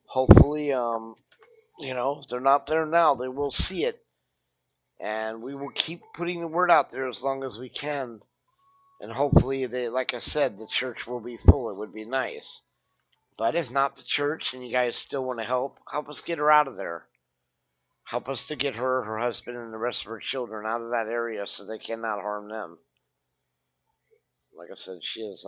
Hopefully, if they're not there now, they will see it. And we will keep putting the word out there as long as we can. And hopefully, like I said, the church will be full. It would be nice. But if not the church and you guys still want to help us get her out of there. Help us to get her, her husband, and the rest of her children out of that area so they cannot harm them. Like I said, she is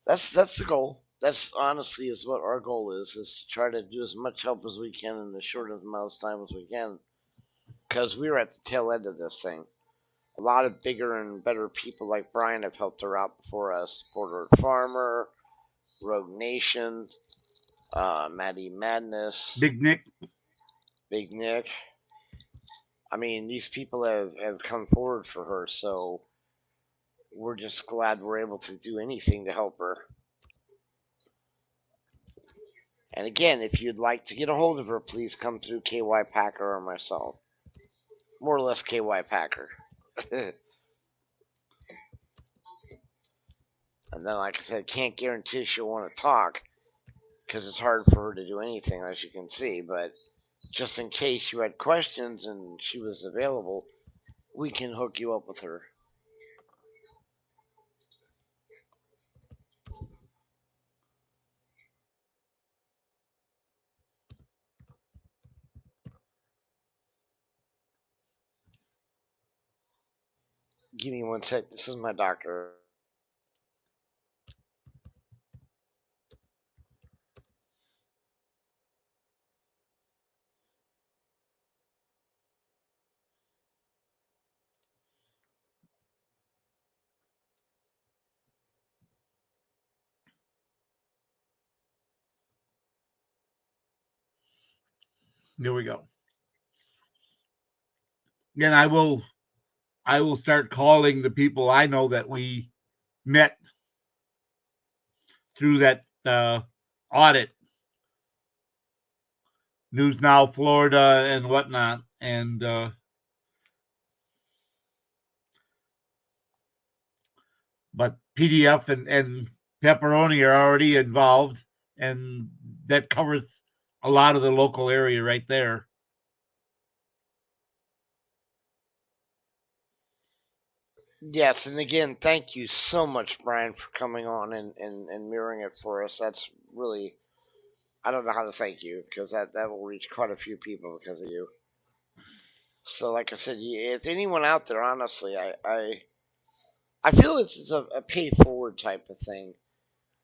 that's the goal. That's honestly is what our goal is to try to do as much help as we can in the shortest amount of time as we can. Because we were at the tail end of this thing. A lot of bigger and better people like Brian have helped her out before us. Border Farmer, Rogue Nation, Maddie Madness, Big Nick. Big Nick. I mean, these people have come forward for her, so we're just glad we're able to do anything to help her. And again, if you'd like to get a hold of her, please come through KY Packer or myself. More or less KY Packer. And then, like I said, can't guarantee she'll want to talk because it's hard for her to do anything, as you can see. But just in case you had questions and she was available, we can hook you up with her. Give me one sec. This is my doctor. There we go. Again, I will start calling the people I know that we met through that audit, News Now Florida and whatnot, and but PDF and Pepperoni are already involved, and that covers a lot of the local area right there. Yes, and again, thank you so much, Brian, for coming on and mirroring it for us. That's really, I don't know how to thank you because that will reach quite a few people because of you. So, like I said, if anyone out there, honestly, I feel it's a pay forward type of thing.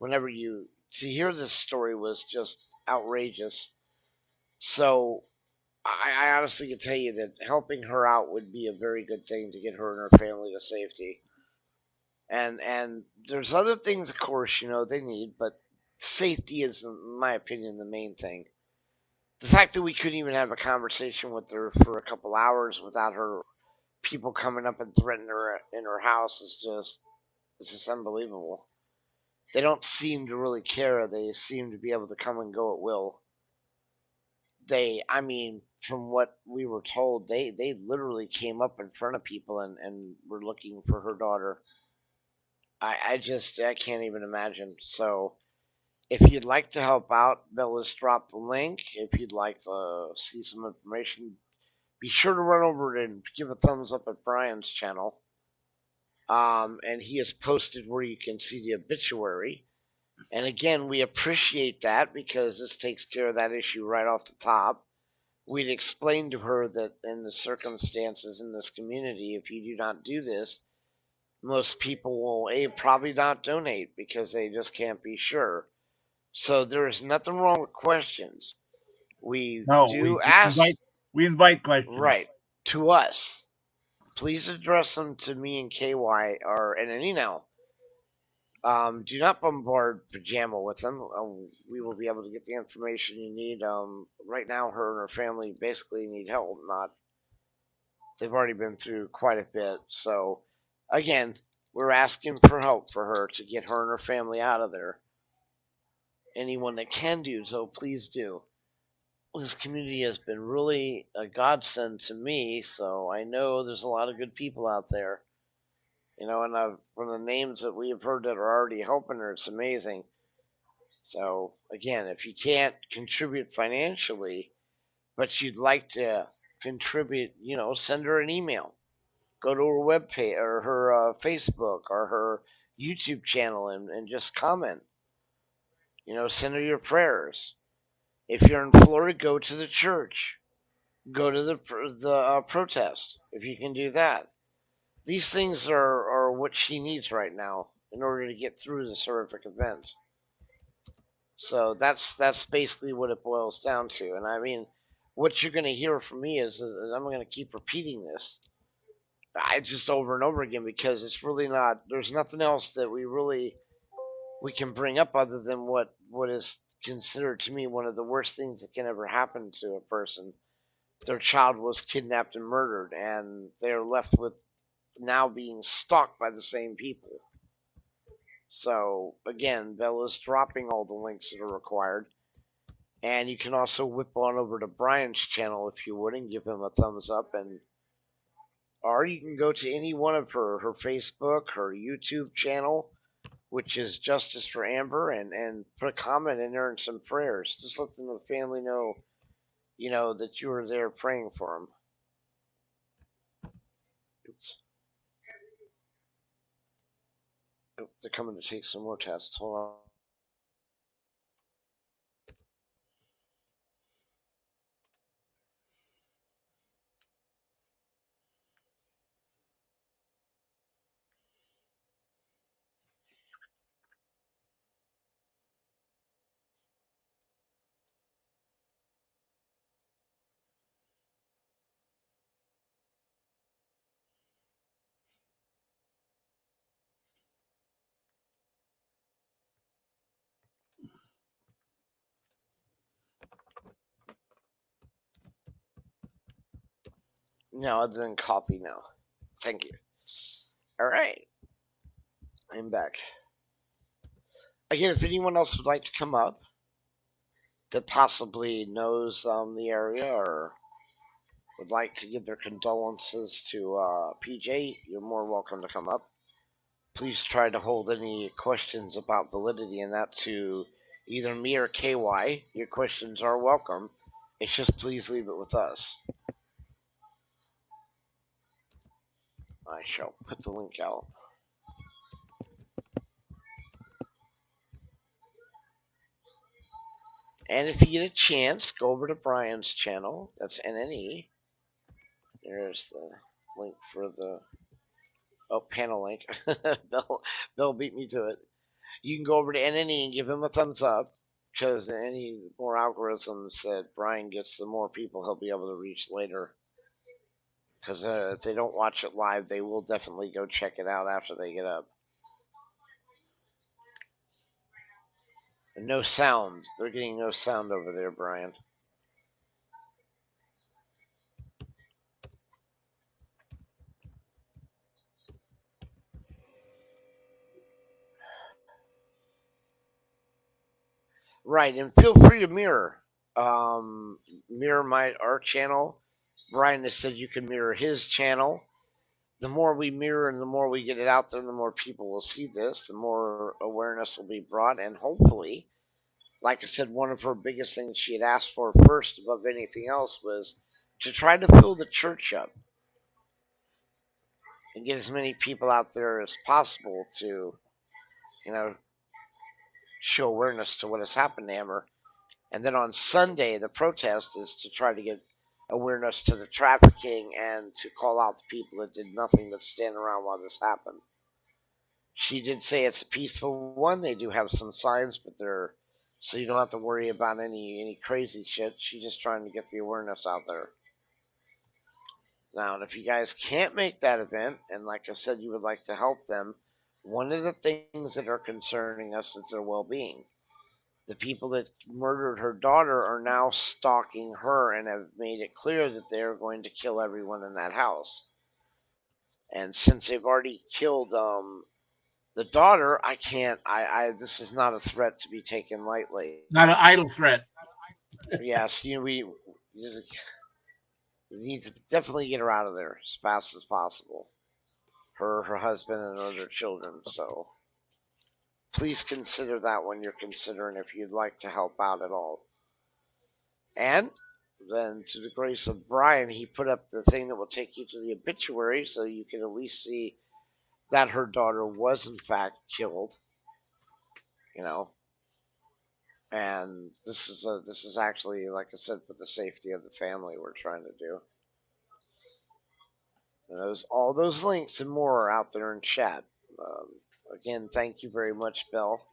Whenever you to hear this story was just outrageous. So I honestly can tell you that helping her out would be a very good thing to get her and her family to safety. And there's other things, of course, they need, but safety is, in my opinion, the main thing. The fact that we couldn't even have a conversation with her for a couple hours without her people coming up and threatening her in her house is just unbelievable. They don't seem to really care. They seem to be able to come and go at will. I mean, from what we were told, they literally came up in front of people and were looking for her daughter. I can't even imagine. So if you'd like to help out, Bella's dropped the link. If you'd like to see some information, be sure to run over and give a thumbs up at Brian's channel. And he has posted where you can see the obituary. And again, we appreciate that because this takes care of that issue right off the top. We'd explained to her that in the circumstances in this community, if you do not do this, most people will probably not donate because they just can't be sure. So there is nothing wrong with questions. We No, do ask, we invite questions. right, to us. Please address them to me and KY or in an email. Do not bombard Pajama with them. We will be able to get the information you need. Right now, her and her family basically need help. They've already been through quite a bit. So, again, we're asking for help for her to get her and her family out of there. Anyone that can do so, please do. This community has been really a godsend to me, so I know there's a lot of good people out there. And from the names that we have heard that are already helping her, it's amazing. So, again, if you can't contribute financially, but you'd like to contribute, send her an email. Go to her webpage or her Facebook or her YouTube channel and just comment. Send her your prayers. If you're in Florida, go to the church. Go to the protest if you can do that. These things are what she needs right now in order to get through this horrific event. So that's basically what it boils down to. And I mean, what you're going to hear from me is that I'm going to keep repeating this. I just over and over again because it's really not. There's nothing else that we can bring up other than what is considered to me one of the worst things that can ever happen to a person. Their child was kidnapped and murdered, and they're left with now being stalked by the same people. So again, Bella's dropping all the links that are required. And you can also whip on over to Brian's channel if you would and give him a thumbs up, and or you can go to any one of her Facebook, her YouTube channel, which is Justice for Amber, and put a comment in there and some prayers. Just let the family know, that you were there praying for them. Oops. Oh, they're coming to take some more tests. Hold on. No, other than coffee now. Thank you. All right. I'm back. Again, if anyone else would like to come up that possibly knows the area or would like to give their condolences to PJ, you're more welcome to come up. Please try to hold any questions about validity and that to either me or KY. Your questions are welcome. It's just please leave it with us. I shall put the link out. And if you get a chance, go over to Brian's channel. That's NNE. There's the link for the panel link. Bill beat me to it. You can go over to NNE and give him a thumbs up because any more algorithms that Brian gets, the more people he'll be able to reach later. Because if they don't watch it live, they will definitely go check it out after they get up. And no sound. They're getting no sound over there, Brian. Right, and feel free to mirror. Mirror our channel. Brian has said you can mirror his channel. The more we mirror and the more we get it out there, the more people will see this, the more awareness will be brought, and hopefully, like I said, one of her biggest things she had asked for first above anything else was to try to fill the church up and get as many people out there as possible to, show awareness to what has happened to Amber. And then on Sunday, the protest is to try to get awareness to the trafficking and to call out the people that did nothing but stand around while this happened. She did say it's a peaceful one. They do have some signs, but they're so you don't have to worry about any crazy shit. She's just trying to get the awareness out there. Now, and if you guys can't make that event, and like I said, you would like to help them, one of the things that are concerning us is their well-being. The people that murdered her daughter are now stalking her and have made it clear that they are going to kill everyone in that house. And since they've already killed the daughter, I can't. This is not a threat to be taken lightly. Not an idle threat. Yes, we need to definitely get her out of there as fast as possible. Her husband and other children. So please consider that when you're considering if you'd like to help out at all. And then, to the grace of Brian, he put up the thing that will take you to the obituary so you can at least see that her daughter was in fact killed. And this is actually, like I said, for the safety of the family we're trying to do. And all those links and more are out there in chat. Again, thank you very much, Belle.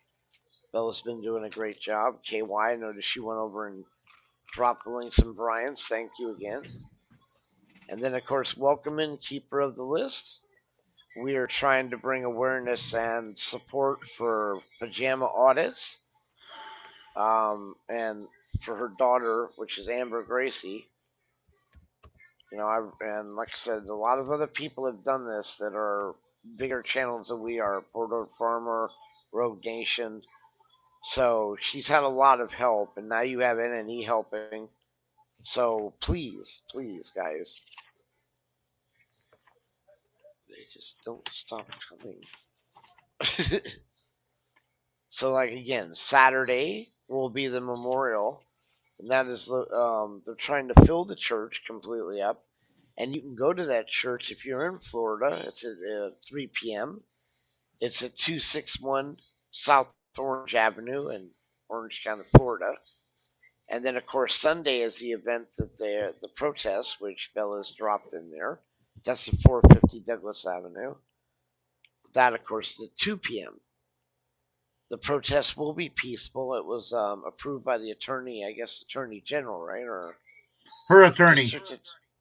Bella's been doing a great job. KY, I noticed she went over and dropped the links in Brian's. Thank you again. And then, of course, welcome in Keeper of the List. We are trying to bring awareness and support for PAJAMA audits. And for her daughter, which is Amber Gracie. And like I said, a lot of other people have done this that are bigger channels than we are. Porter Farmer, Rogue Nation. So she's had a lot of help, and now you have NNE helping. So please, guys, they just don't stop coming. So, like, again, Saturday will be the memorial, and that is they're trying to fill the church completely up. And you can go to that church if you're in Florida. It's at 3 p.m. It's at 261 South Orange Avenue in Orange County, Florida. And then, of course, Sunday is the event that the protest, which Bella's dropped in there. That's at 450 Douglas Avenue. That, of course, is at 2 p.m. The protest will be peaceful. It was approved by the attorney, I guess, Attorney General, right? Or Her attorney.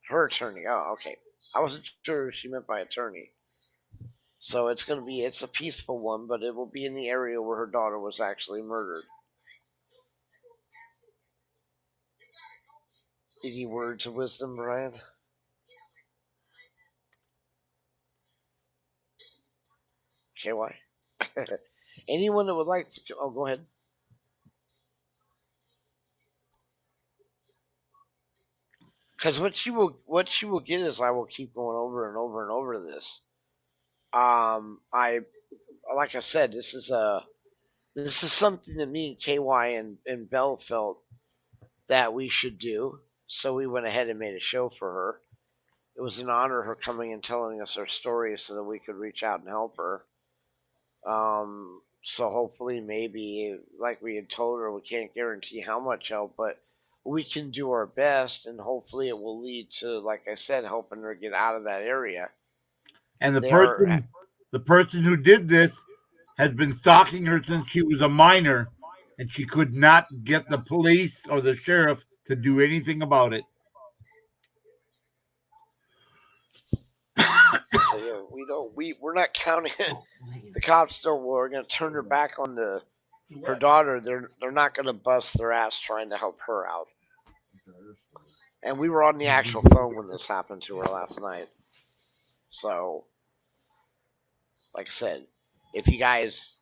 Her attorney. Oh, okay. I wasn't sure she meant by attorney. So it's a peaceful one, but it will be in the area where her daughter was actually murdered. Any words of wisdom, Brian? KY? Anyone that would like to... Oh, go ahead. Because what you will get is I will keep going over and over and over this. Like I said, this is something that me and KY and Belle felt that we should do. So we went ahead and made a show for her. It was an honor her coming and telling us her story so that we could reach out and help her. So hopefully, maybe, like we had told her, we can't guarantee how much help, but we can do our best, and hopefully it will lead to, like I said, helping her get out of that area. And the person who did this has been stalking her since she was a minor, and she could not get the police or the sheriff to do anything about it. So yeah, we're not counting. The cops we're going to turn her back on her daughter. They're not going to bust their ass trying to help her out. And we were on the actual phone when this happened to her last night. So, like I said, if you guys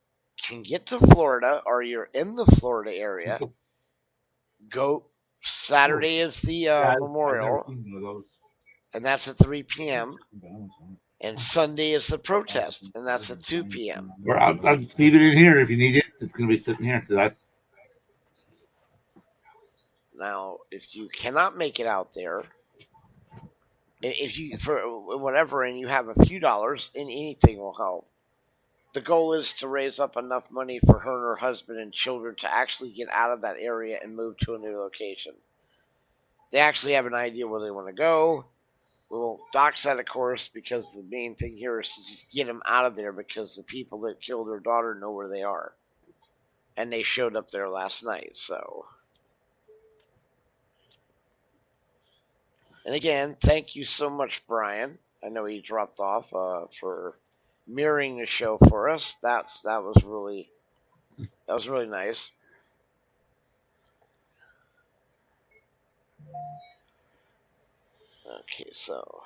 can get to Florida or you're in the Florida area, go. Saturday is the memorial, and that's at 3 p.m. And Sunday is the protest, and that's at 2 p.m. I'll just leave it in here if you need it. It's going to be sitting here. Now, if you cannot make it out there, if you for whatever, and you have a few dollars, and anything will help. The goal is to raise up enough money for her and her husband and children to actually get out of that area and move to a new location. They actually have an idea where they want to go. We won't dox that, of course, because the main thing here is to just get them out of there, because the people that killed her daughter know where they are. And they showed up there last night, so... And again, thank you so much, Brian. I know he dropped off for mirroring the show for us. That was really nice. Okay, so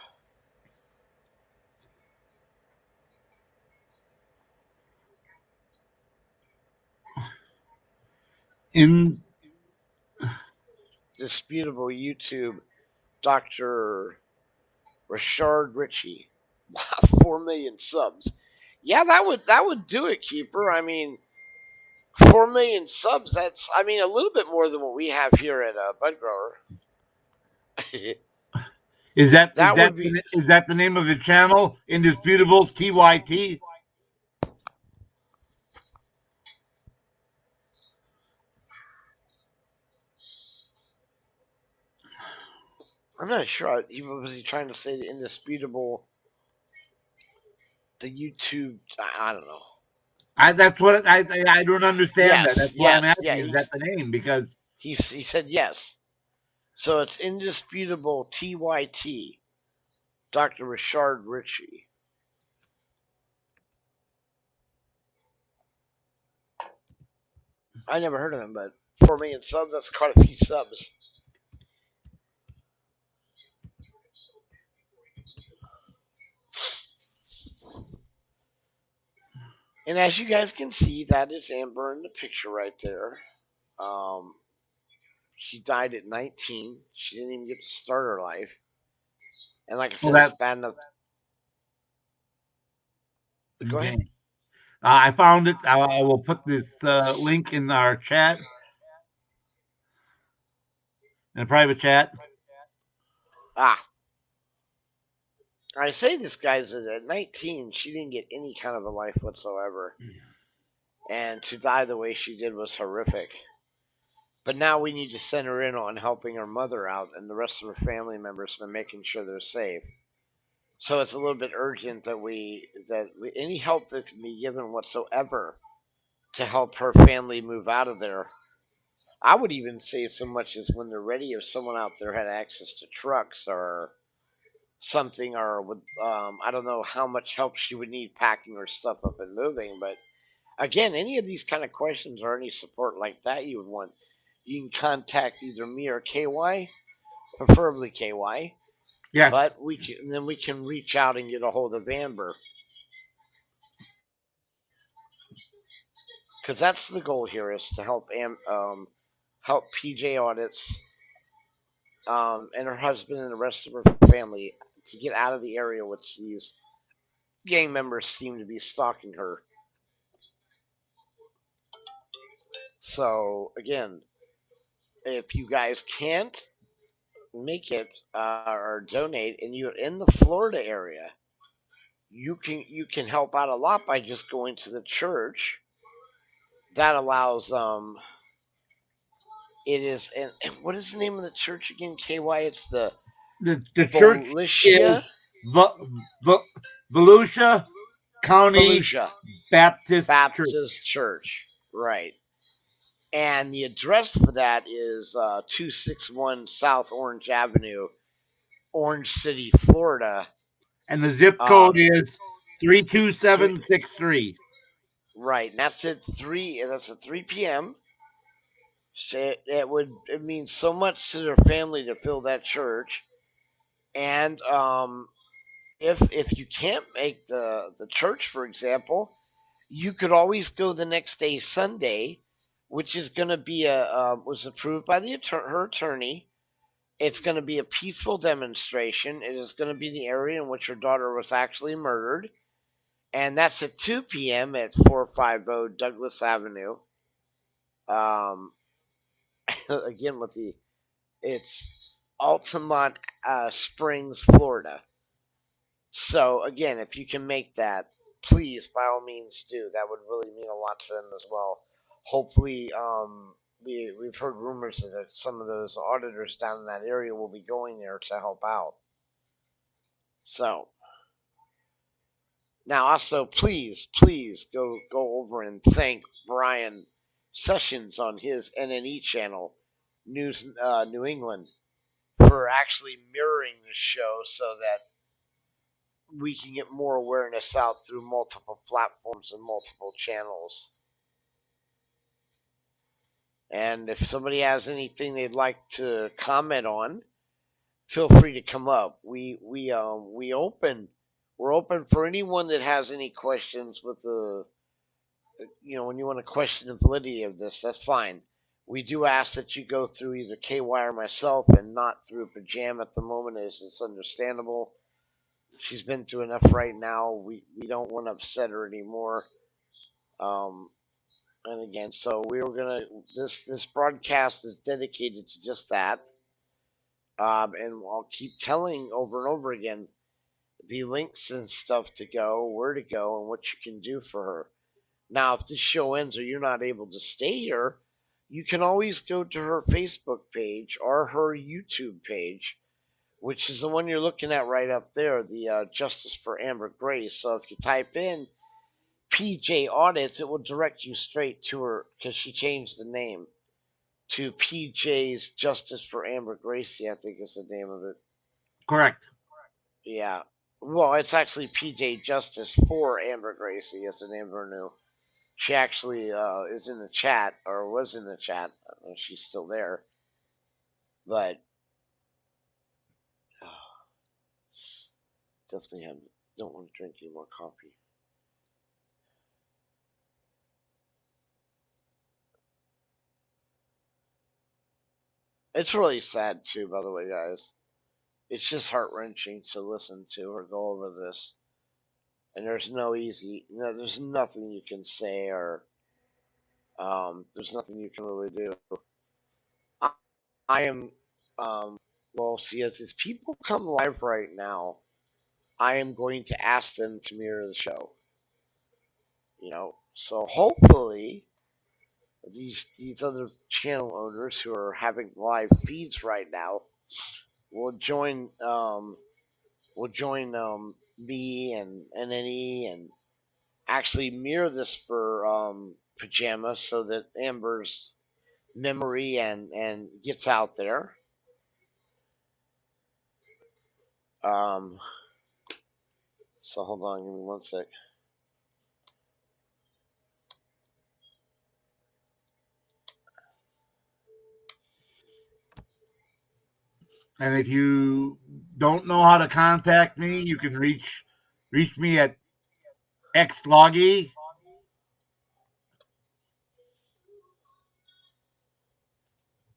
In disputable YouTube, Dr. Richard Ritchie, 4 million subs. Yeah, that would do it, Keeper. I mean, 4 million subs. That's a little bit more than what we have here at Bud Grower. Is that the name of the channel? Indisputable TYT? I'm not sure. Was he trying to say the indisputable, the YouTube? I don't know. That's what I don't understand that. Yes, That's why I'm yes, yeah. asking. Is that the name? Because He said yes. So it's indisputable TYT, Dr. Richard Ritchie. I never heard of him, but 4 million subs, that's quite a few subs. And as you guys can see, that is Amber in the picture right there. Um, she died at 19. She didn't even get to start her life. And like I well, said, it's that bad enough. Go okay. ahead. I found it. I will put this link in our chat, in a private chat. Ah, I say this guy's at 19. She didn't get any kind of a life whatsoever. And to die the way she did was horrific. But now we need to center in on helping her mother out and the rest of her family members and making sure they're safe. So it's a little bit urgent that any help that can be given whatsoever to help her family move out of there. I would even say so much as when they're ready, if someone out there had access to trucks or something, or would I don't know how much help she would need packing her stuff up and moving, but again, any of these kind of questions or any support like that you would want, you can contact either me or KY, preferably KY. Yes. But then we can reach out and get a hold of Amber, because that's the goal here is to help PJ Audits and her husband and the rest of her family to get out of the area which these gang members seem to be stalking her. So again, if you guys can't make it or donate, and you're in the Florida area, you can help out a lot by just going to the church. That allows it is and what is the name of the church again? KY. It's the The church is Volusia Volusia County Volusia Baptist Church. Baptist Church, right? And the address for that is 261 South Orange Avenue, Orange City, Florida. And the zip Um, code is 32763. right, and that's at 3. That's at 3 p.m. So it means so much to their family to fill that church. And if you can't make the church, for example, you could always go the next day, Sunday, which is going to be was approved by her attorney. It's going to be a peaceful demonstration. It is going to be in the area in which her daughter was actually murdered, and that's at 2 p.m. at 450 Douglas Avenue. Um, again, it's Altamont Springs, Florida. So again, if you can make that, please by all means do. That would really mean a lot to them as well. Hopefully, we've heard rumors that some of those auditors down in that area will be going there to help out. So now, also, please go over and thank Brian Sessions on his NNE channel, News New England, for actually mirroring the show so that we can get more awareness out through multiple platforms and multiple channels. And if somebody has anything they'd like to comment on, feel free to come up. We're open for anyone that has any questions with when you want to question the validity of this, that's fine. We do ask that you go through either KY or myself and not through PAJAMA at the moment, as it's understandable. She's been through enough right now. We don't want to upset her anymore. And again, so we were gonna this broadcast is dedicated to just that. And I'll keep telling over and over again the links and stuff to go, where to go, and what you can do for her. Now, if this show ends or you're not able to stay here, you can always go to her Facebook page or her YouTube page, which is the one you're looking at right up there, the Justice for Amber Grace. So if you type in PJ Audits, it will direct you straight to her because she changed the name to PJ's Justice for Amber Gracie, I think is the name of it. Correct. Yeah. Well, it's actually PJ Justice for Amber Gracie is the name of her new. She actually is in the chat, or was in the chat. I don't know if she's still there. But definitely don't want to drink any more coffee. It's really sad too, by the way, guys. It's just heart wrenching to listen to her go over this. And there's there's nothing you can say, or there's nothing you can really do. I, I am, well, see, as people come live right now, I am going to ask them to mirror the show. So hopefully these other channel owners who are having live feeds right now will join me and NNE and actually mirror this for Pajama so that Amber's memory and gets out there. So hold on, give me one sec. And if you don't know how to contact me, you can reach me at xloggy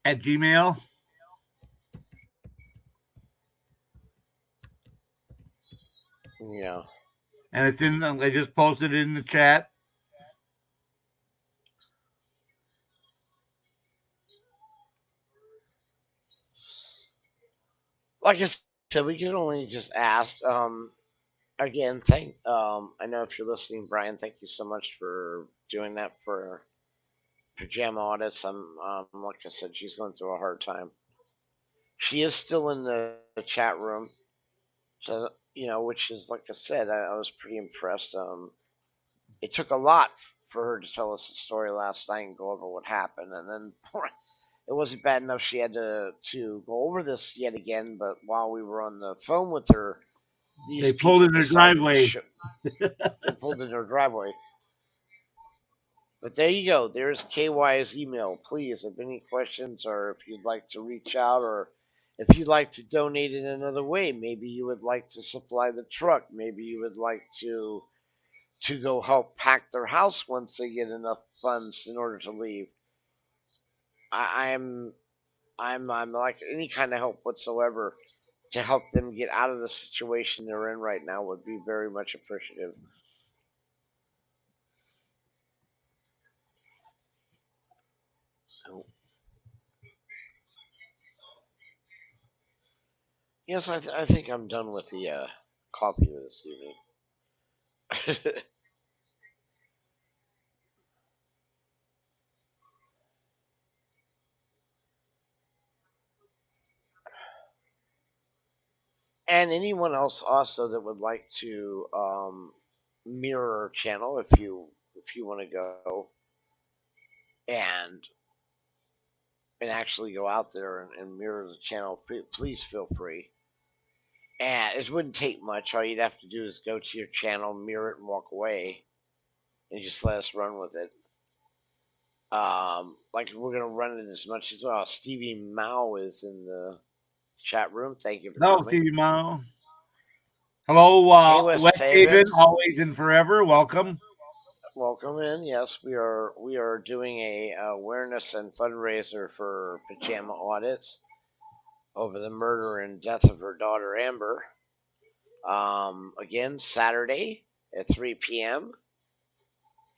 at Gmail. Yeah. And it's in. I just posted it in the chat. Like I said, we can only just ask. Again, I know if you're listening, Brian, thank you so much for doing that for Pajama Audits. Like I said, she's going through a hard time. She is still in the chat room, so which is like I said, I was pretty impressed. It took a lot for her to tell us the story last night and go over what happened, and then it wasn't bad enough she had to go over this yet again. But while we were on the phone with her, They pulled in their driveway. They pulled in her driveway. But there you go. There's KY's email. Please, if any questions or if you'd like to reach out or if you'd like to donate in another way, maybe you would like to supply the truck. Maybe you would like to go help pack their house once they get enough funds in order to leave. I'm like any kind of help whatsoever to help them get out of the situation they're in right now would be very much appreciative. Yes, I think I'm done with the coffee this evening. And anyone else also that would like to mirror our channel, if you want to go and actually go out there and mirror the channel, please feel free. And it wouldn't take much. All you'd have to do is go to your channel, mirror it, and walk away, and just let us run with it. Like we're gonna run it as much as well. Stevie Mao is in the chat room. Thank you for coming. Stevie Mao. Hello, West Haven, always and forever. Welcome. Welcome in. Yes, we are doing a awareness and fundraiser for Pajama Audits over the murder and death of her daughter Amber. Again, Saturday at 3 p.m.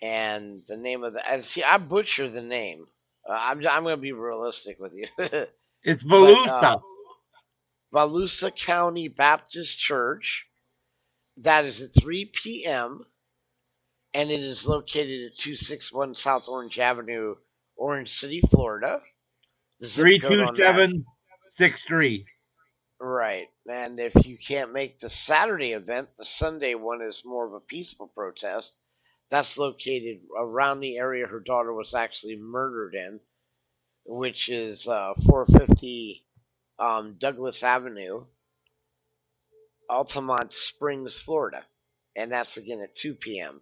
And the name of I butcher the name. I'm going to be realistic with you. It's Volusia. Volusia County Baptist Church. That is at 3 p.m. And it is located at 261 South Orange Avenue, Orange City, Florida. 32763. Right. And if you can't make the Saturday event, the Sunday one is more of a peaceful protest. That's located around the area her daughter was actually murdered in, which is 450 Douglas Avenue, Altamont Springs, Florida. And that's again at 2 p.m.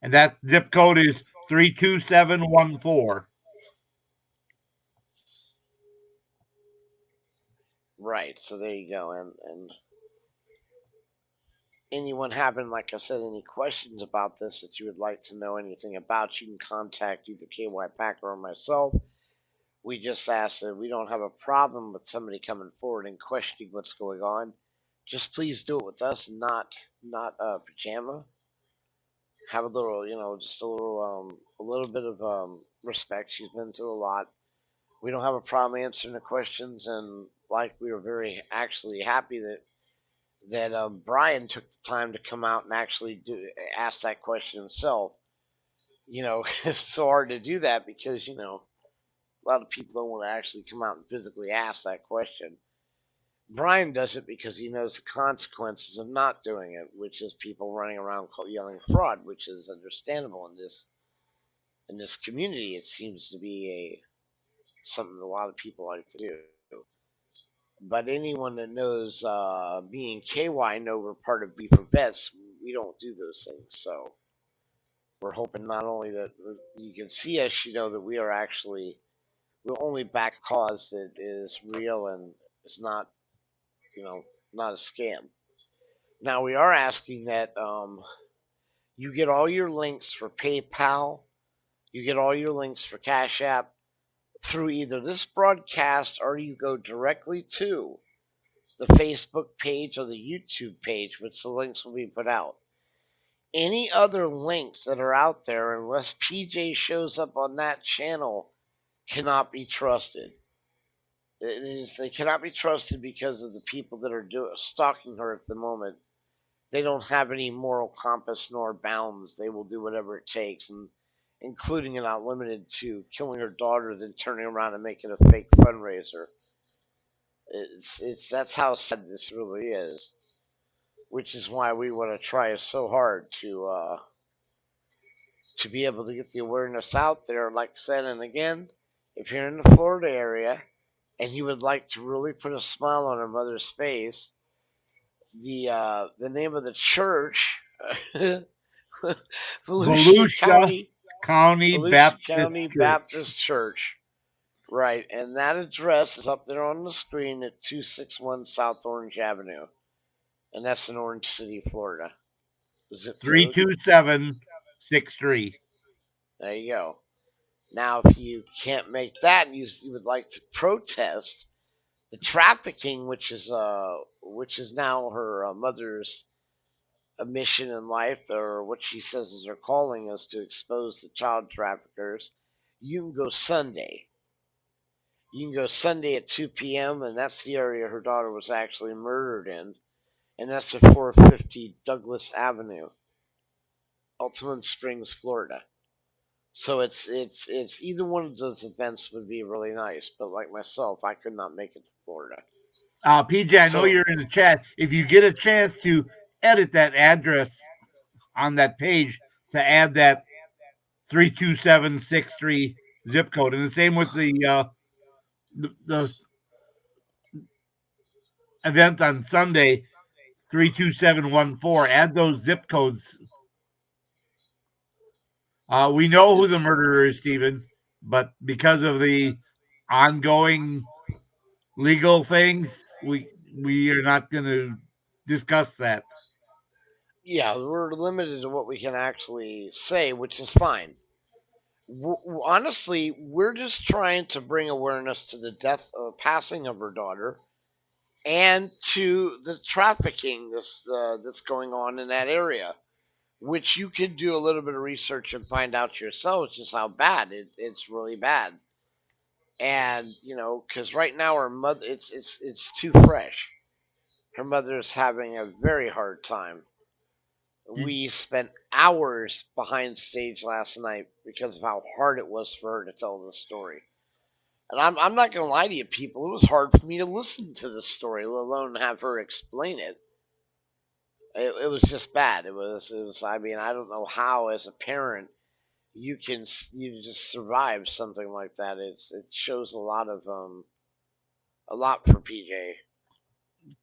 And that zip code is 32714. Right. So there you go. And anyone having, like I said, any questions about this that you would like to know anything about, you can contact either KY Packer or myself. We just ask that we don't have a problem with somebody coming forward and questioning what's going on. Just please do it with us, not pajama. Have a little, just a little bit of respect. She's been through a lot. We don't have a problem answering the questions, and like we were very actually happy that Brian took the time to come out and actually ask that question himself. It's so hard to do that because a lot of people don't want to actually come out and physically ask that question. Brian does it because he knows the consequences of not doing it, which is people running around yelling fraud, which is understandable in this community. It seems to be something a lot of people like to do. But anyone that knows me and KY know we're part of V for Vets. We don't do those things. So we're hoping not only that you can see us, that we'll only back a cause that is real and is not, not a scam. Now we are asking that you get all your links for PayPal, you get all your links for Cash App through either this broadcast or you go directly to the Facebook page or the YouTube page, which the links will be put out. Any other links that are out there, unless PJ shows up on that channel, cannot be trusted. They cannot be trusted because of the people that are stalking her at the moment. They don't have any moral compass nor bounds. They will do whatever it takes, and including and not limited to killing her daughter, then turning around and making a fake fundraiser. That's how sad this really is, which is why we want to try so hard to be able to get the awareness out there. Like I said, and again, if you're in the Florida area and you would like to really put a smile on her mother's face, the name of the church, Volusia Volusia County County Volusia Baptist County Church. Baptist Church. Right, and that address is up there on the screen at 261 South Orange Avenue, and that's in Orange City, Florida. Zip code. 32763. There you go. Now, if you can't make that and you would like to protest the trafficking, which is now her mother's mission in life, or what she says is her calling, is to expose the child traffickers, you can go Sunday. You can go Sunday at 2 p.m., and that's the area her daughter was actually murdered in, and that's at 450 Douglas Avenue, Altamont Springs, Florida. So it's either one of those events would be really nice, but like myself, I could not make it to Florida. PJ, I know you're in the chat. If you get a chance to edit that address on that page to add that 32763 zip code, and the same with the event on Sunday, 32714. Add those zip codes. We know who the murderer is, Stephen, but because of the ongoing legal things, we are not going to discuss that. Yeah, we're limited to what we can actually say, which is fine. Honestly, we're just trying to bring awareness to the passing of her daughter, and to the trafficking that's going on in that area, which you could do a little bit of research and find out yourself just how bad it's really bad. And because right now her mother, it's too fresh. Her mother is having a very hard time. We spent hours behind stage last night because of how hard it was for her to tell the story. And I'm not gonna lie to you, people. It was hard for me to listen to this story, let alone have her explain it. It was just bad. It was. I mean, I don't know how, as a parent, you just survive something like that. It shows a lot for PJ.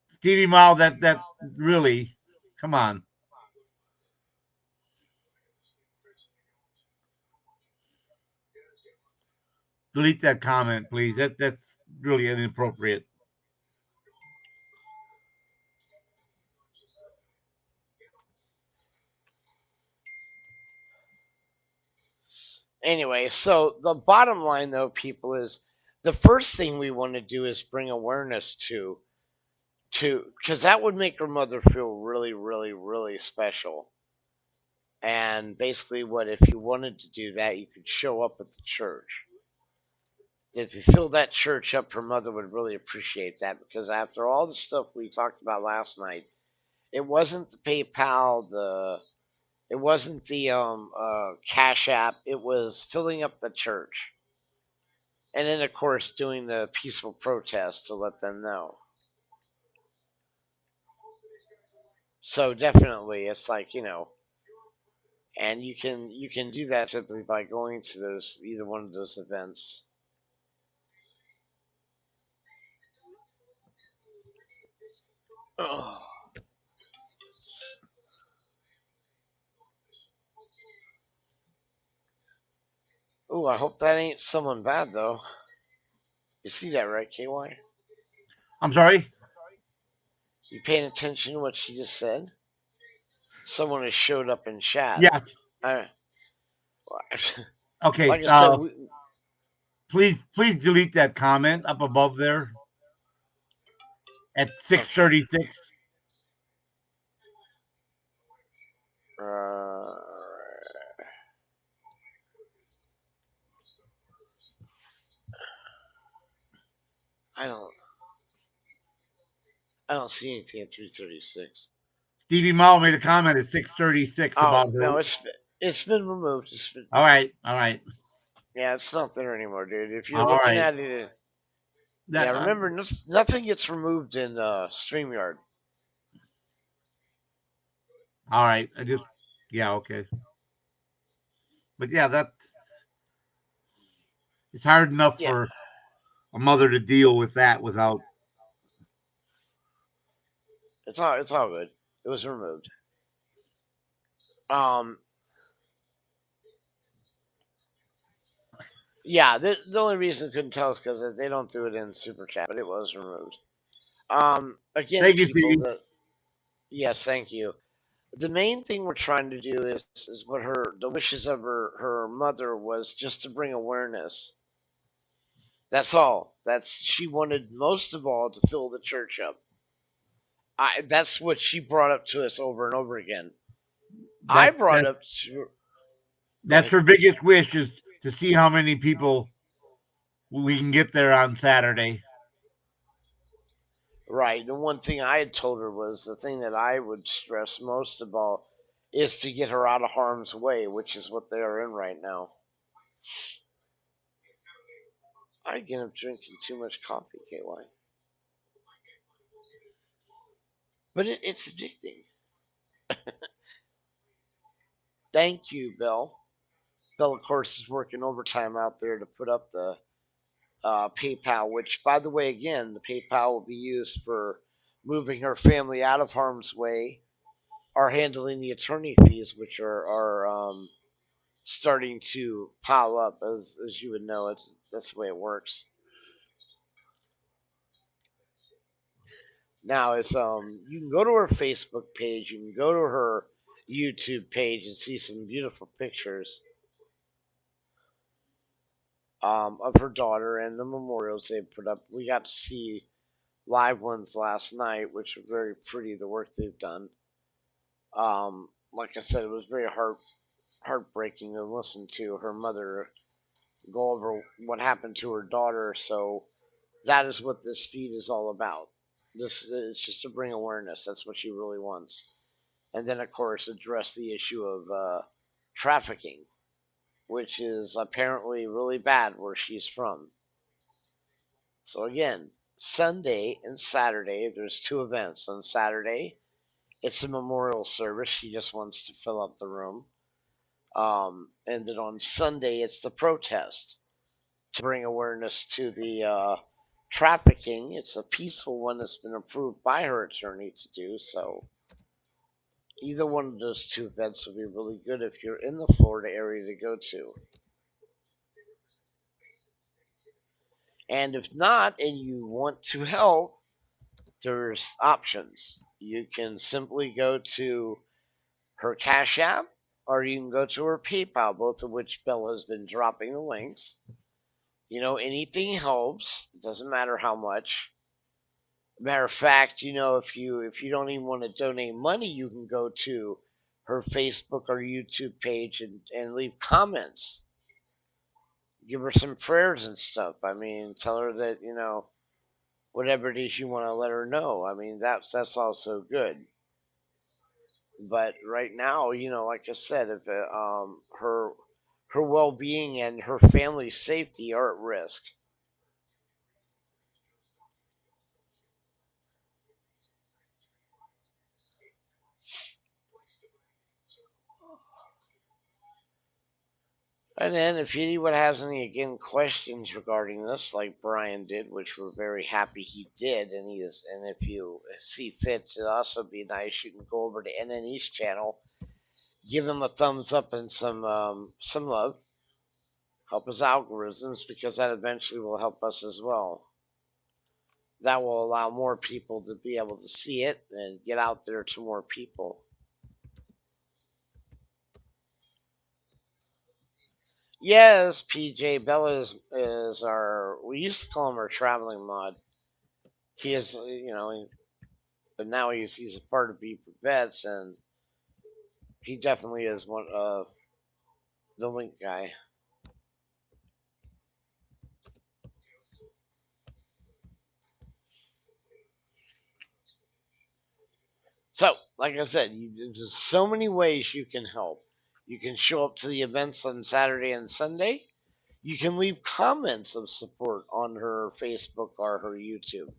Stevie Mal, that really, come on. Delete that comment, please. That's really inappropriate. Anyway, so the bottom line, though, people, is the first thing we want to do is bring awareness to because that would make her mother feel really, really, really special. And basically, what if you wanted to do that, you could show up at the church. If you fill that church up, her mother would really appreciate that because after all the stuff we talked about last night, it wasn't the PayPal, it wasn't the Cash App, it was filling up the church, and then of course doing the peaceful protest to let them know. So definitely, it's like and you can do that simply by going to those either one of those events. Oh, ooh, I hope that ain't someone bad though. You see that right, KY? I'm sorry. You paying attention to what she just said? Someone has showed up in chat. Yeah. I, Okay. like I said, Please delete that comment up above there at okay. 6:36. Uh, I don't. I don't see anything at 3:36. Stevie Mal made a comment at 6:36 Oh about her. no, it's been removed. All right. All right. Yeah, it's not there anymore, dude. If you're All looking right. at it, yeah, That remember nothing gets removed in Streamyard. all right. Yeah, okay. But yeah, it's hard enough Yeah, for a mother to deal with that without. it's all good. It was removed. Um, yeah, the only reason I couldn't tell is because they don't do it in super chat, but it was removed. Again, Thank you, people, Stevie. the yes, thank you. The main thing we're trying to do is what the wishes of her mother was just to bring awareness. That's all. She wanted most of all to fill the church up. That's what she brought up to us over and over again. I That brought that up to Go that's ahead. her biggest wish is to see how many people we can get there on Saturday. Right. The one thing I had told her was the thing that I would stress most of all is to get her out of harm's way, which is what they are in right now. I get up drinking too much coffee, KY. But it's addicting. Thank you, Bill. Bill, of course, is working overtime out there to put up the PayPal, which, by the way, again, the PayPal will be used for moving her family out of harm's way or handling the attorney fees, which are starting to pile up, as you would know. That's the way it works. Now, is you can go to her Facebook page, you can go to her YouTube page and see some beautiful pictures of her daughter and the memorials they put up. We got to see live ones last night, which were very pretty. The work they've done. Like I said, it was very heartbreaking to listen to her mother go over what happened to her daughter. So that is what this feed is all about. This is just to bring awareness. That's what she really wants. And then, of course, address the issue of trafficking, which is apparently really bad where she's from. So again, Sunday and Saturday, there's two events. On Saturday, it's a memorial service. She just wants to fill up the room. And then on Sunday, it's the protest to bring awareness to the trafficking. It's a peaceful one that's been approved by her attorney to do. So either one of those two events would be really good if you're in the Florida area to go to. And if not, and you want to help, there's options. You can simply go to her Cash App, or you can go to her PayPal, both of which Bella has been dropping the links. Anything helps. It doesn't matter how much. Matter of fact, if you don't even want to donate money, you can go to her Facebook or YouTube page and leave comments. Give her some prayers and stuff. I mean, tell her that, whatever it is you want to let her know. I mean, that's also good. But right now, like I said, if her well-being and her family's safety are at risk. And then if anyone has any questions regarding this, like Brian did, which we're very happy he did, and if you see fit, to also be nice, you can go over to NNE's channel, give him a thumbs up and some love, help his algorithms, because that eventually will help us as well. That will allow more people to be able to see it and get out there to more people. Yes, PJ, Bella is we used to call him our traveling mod. He is, but now he's a part of Beef Vets, and he definitely is one of the link guy. So, like I said, there's so many ways you can help. You can show up to the events on Saturday and Sunday. You can leave comments of support on her Facebook or her YouTube.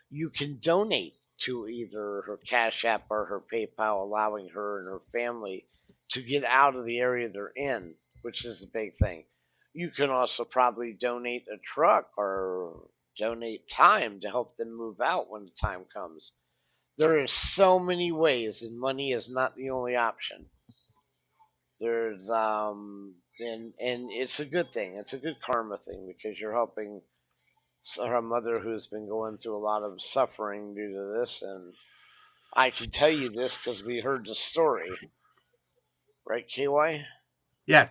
You can donate to either her Cash App or her PayPal, allowing her and her family to get out of the area they're in, which is a big thing. You can also probably donate a truck or donate time to help them move out when the time comes. There is so many ways, and money is not the only option. There's and it's a good thing. It's a good karma thing because you're helping her mother who's been going through a lot of suffering due to this, and I can tell you this because we heard the story, right, KY? Yes.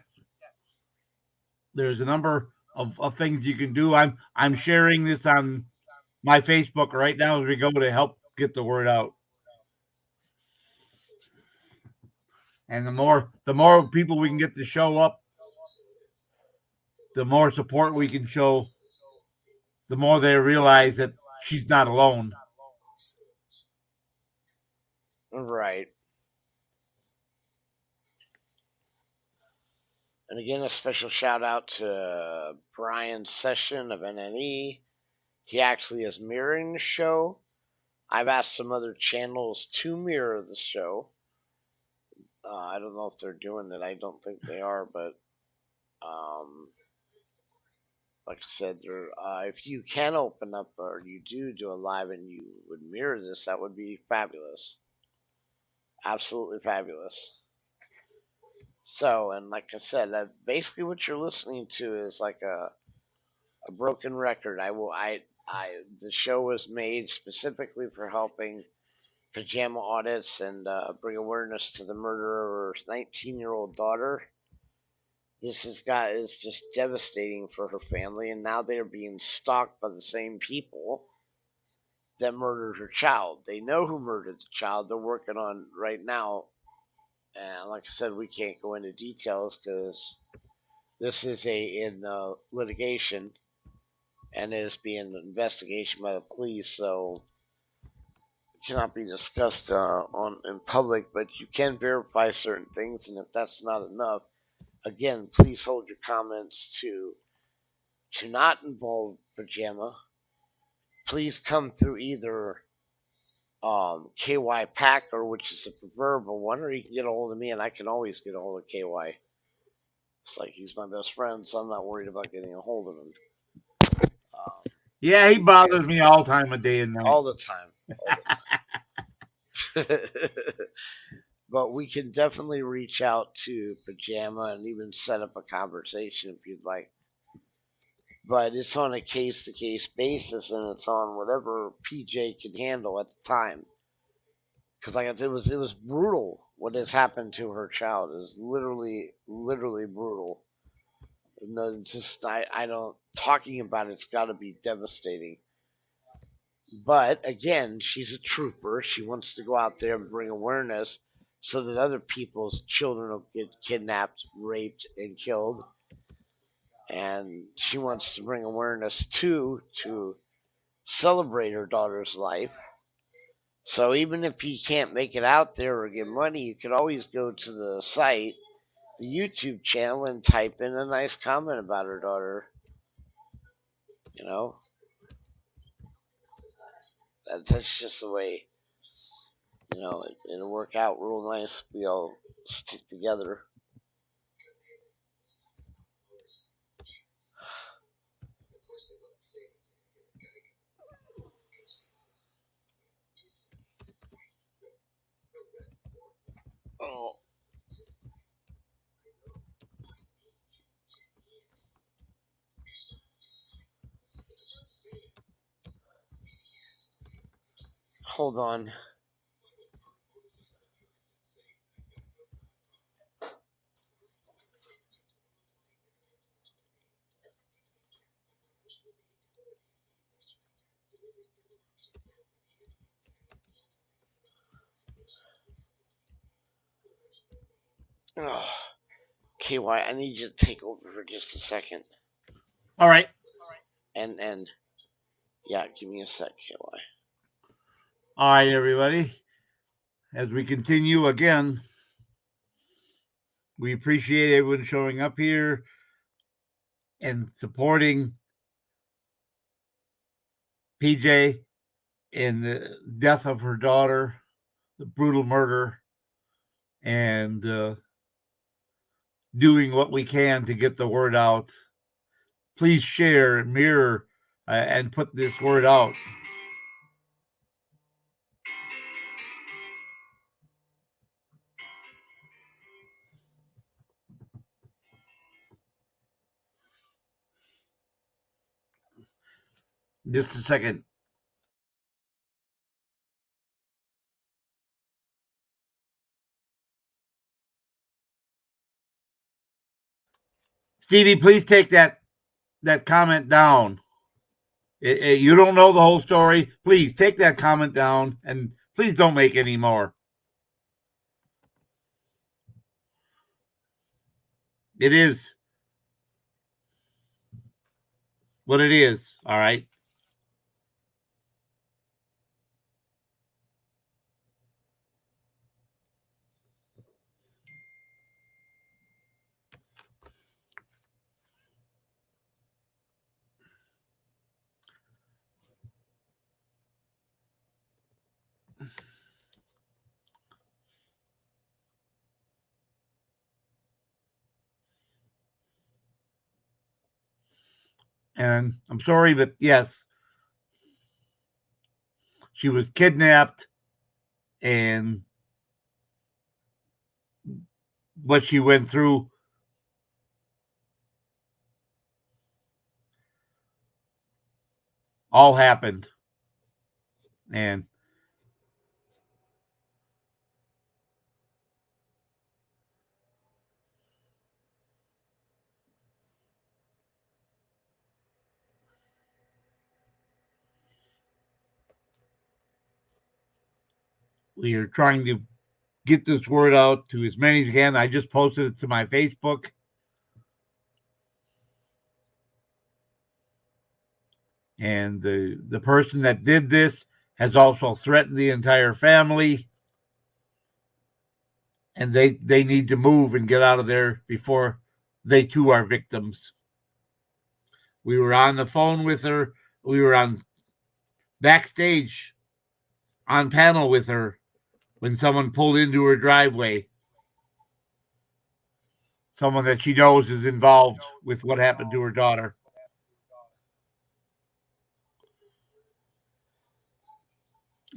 There's a number of things you can do. I'm sharing this on my Facebook right now as we go to help get the word out. And the more people we can get to show up, the more support we can show, the more they realize that she's not alone. Right. And again, a special shout out to Brian Session of NNE. He actually is mirroring the show. I've asked some other channels to mirror the show. I don't know if they're doing it. I don't think they are, but like I said, if you can open up or you do a live and you would mirror this, that would be fabulous. Absolutely fabulous. So, and like I said, basically what you're listening to is like a broken record. The show was made specifically for helping PAJAMA audits and bring awareness to the murder of her 19-year-old daughter. This is just devastating for her family, and now they are being stalked by the same people that murdered her child. They know who murdered the child. They're working on right now, and like I said, we can't go into details because this is in litigation, and it is being investigation by the police, so it cannot be discussed in public. But you can verify certain things, and if that's not enough, again, please hold your comments to not involve PAJAMA please come through either KY Packer, which is a preferable one, or you can get a hold of me, and I can always get a hold of KY. It's like he's my best friend, so I'm not worried about getting a hold of him. Yeah, he bothers me all time of day and night. All the time. But we can definitely reach out to Pajama and even set up a conversation if you'd like. But it's on a case to case basis, and it's on whatever PJ can handle at the time. Because like I said, it was brutal what has happened to her child. It was literally brutal. No, it's just I don't talking about it's got to be devastating. But again, she's a trooper. She wants to go out there and bring awareness so that other people's children will get kidnapped, raped, and killed. And she wants to bring awareness too to celebrate her daughter's life. So even if he can't make it out there or get money, you could always go to the site, the YouTube channel, and type in a nice comment about her daughter. You know, that's just the way. You know, it'll work out real nice if we all stick together. Oh. Hold on. Oh. KY, I need you to take over for just a second. All right. And yeah, give me a sec, KY. All right, everybody. As we continue again, we appreciate everyone showing up here and supporting PJ in the death of her daughter, the brutal murder, and doing what we can to get the word out. Please share, mirror, and put this word out. Just a second. Stevie, please take that comment down. You don't know the whole story. Please take that comment down, and please don't make any more. It is what it is. All right. And I'm sorry, but yes, she was kidnapped, and what she went through all happened. And we are trying to get this word out to as many as can. I just posted it to my Facebook. And the person that did this has also threatened the entire family. And they need to move and get out of there before they too are victims. We were on the phone with her. We were on backstage on panel with her when someone pulled into her driveway. Someone that she knows is involved with what happened to her daughter.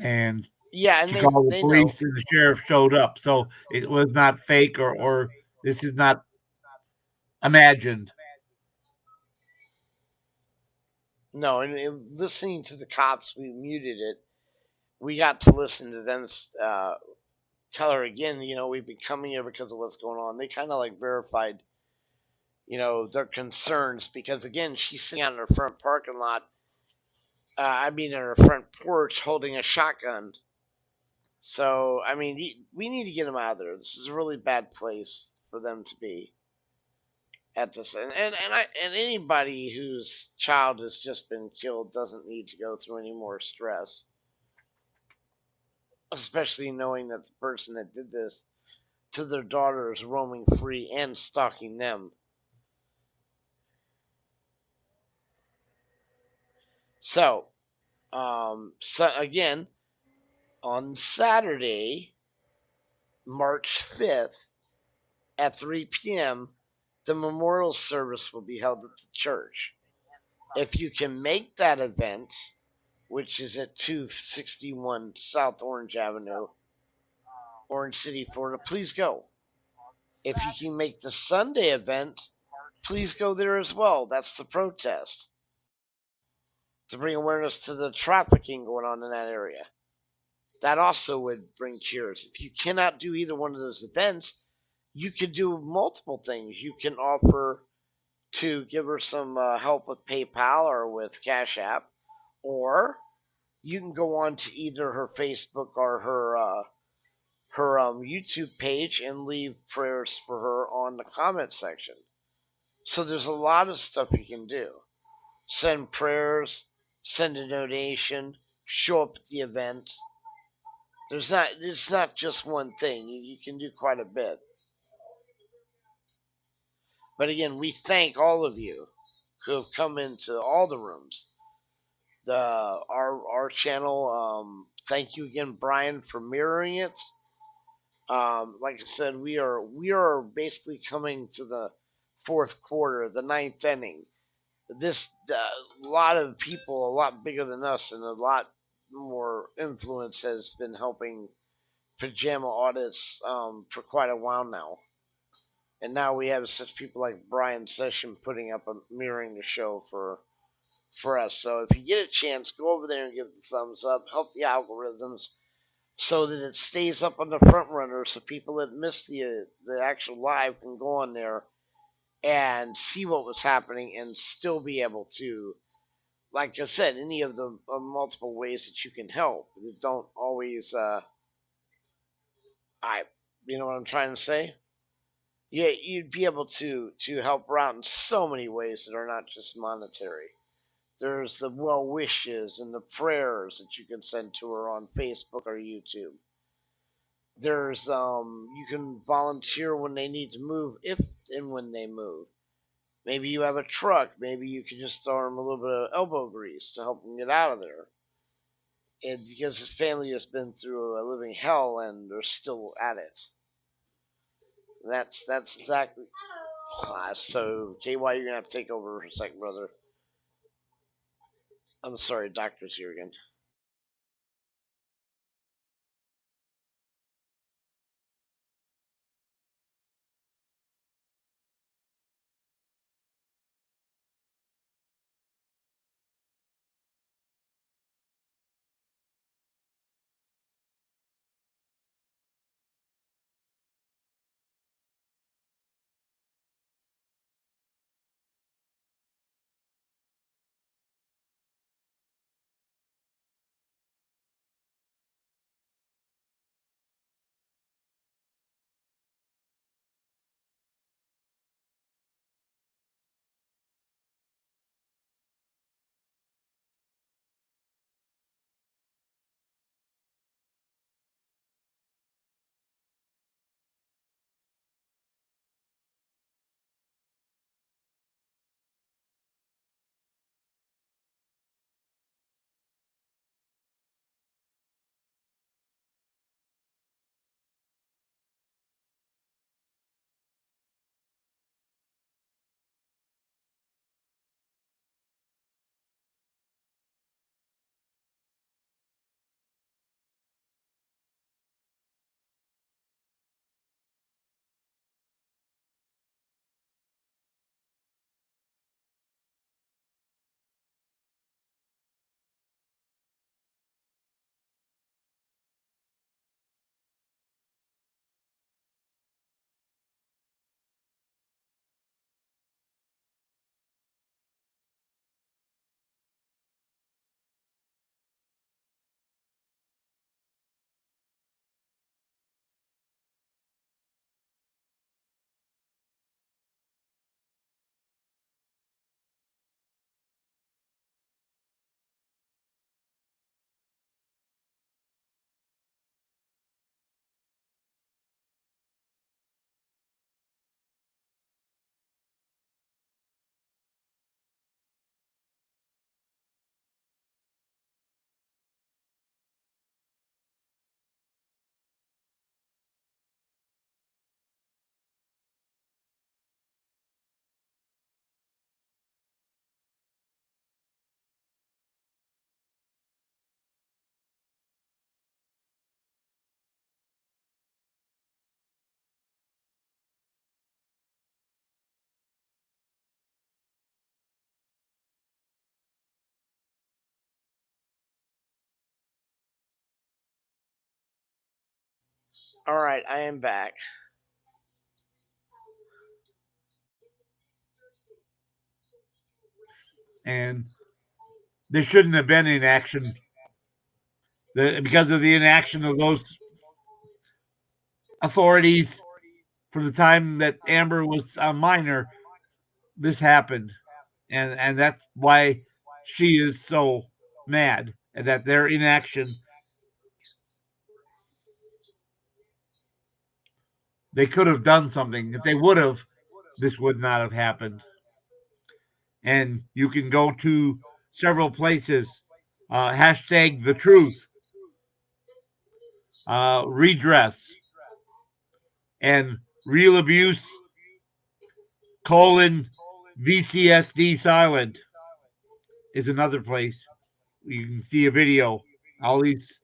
And Yeah, and she called the they know. police and the sheriff showed up. So it was not fake or this is not imagined. No, and listening to the cops, we muted it. We got to listen to them tell her again, we've been coming here because of what's going on. They kind of like verified, their concerns because, again, she's sitting out in her front parking lot, in her front porch holding a shotgun. So, we need to get them out of there. This is a really bad place for them to be at this. And anybody whose child has just been killed doesn't need to go through any more stress, especially knowing that the person that did this to their daughter is roaming free and stalking them. So, so again, on Saturday, March 5th at 3 p.m., the memorial service will be held at the church. If you can make that event, which is at 261 South Orange Avenue, Orange City, Florida, please go. If you can make the Sunday event, please go there as well. That's the protest to bring awareness to the trafficking going on in that area. That also would bring cheers. If you cannot do either one of those events, you could do multiple things. You can offer to give her some help with PayPal or with Cash App, or you can go on to either her Facebook or her YouTube page and leave prayers for her on the comment section. So there's a lot of stuff you can do. Send prayers, send a donation, show up at the event. It's not just one thing. You can do quite a bit. But again, we thank all of you who have come into all the rooms. Our channel. Thank you again, Brian, for mirroring it. Like I said, we are basically coming to the fourth quarter, the ninth inning. This a lot of people, a lot bigger than us, and a lot more influence has been helping Pajama Audits for quite a while now. And now we have such people like Brian Session putting up a mirroring the show for us. So if you get a chance, go over there and give the thumbs up. Help the algorithms so that it stays up on the front runner, so people that miss the actual live can go on there and see what was happening and still be able to, like I said, any of the multiple ways that you can help. Don't always, you know what I'm trying to say? Yeah, you'd be able to help her out in so many ways that are not just monetary. There's the well wishes and the prayers that you can send to her on Facebook or YouTube. There's you can volunteer when they need to move, if and when they move. Maybe you have a truck. Maybe you can just throw them a little bit of elbow grease to help them get out of there. And because this family has been through a living hell and they're still at it. That's exactly. So KY, you're gonna have to take over for a second, brother. I'm sorry, doctor's here again. All right, I am back. And there shouldn't have been inaction. Because of the inaction of those authorities from the time that Amber was a minor, this happened. And that's why she is so mad and that their inaction. They could have done something. If they would have, this would not have happened. And you can go to several places. Hashtag the truth, redress, and real abuse, VCSD silent is another place. You can see a video. All these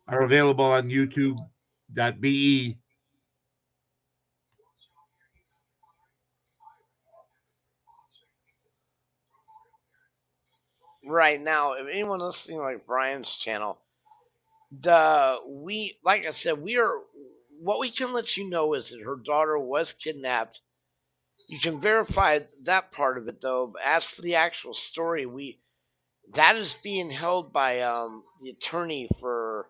are available on youtube.be. Right now, if anyone listening like Brian's channel, we like I said, we are what we can let you know is that her daughter was kidnapped. You can verify that part of it though. But as for the actual story, we that is being held by the attorney for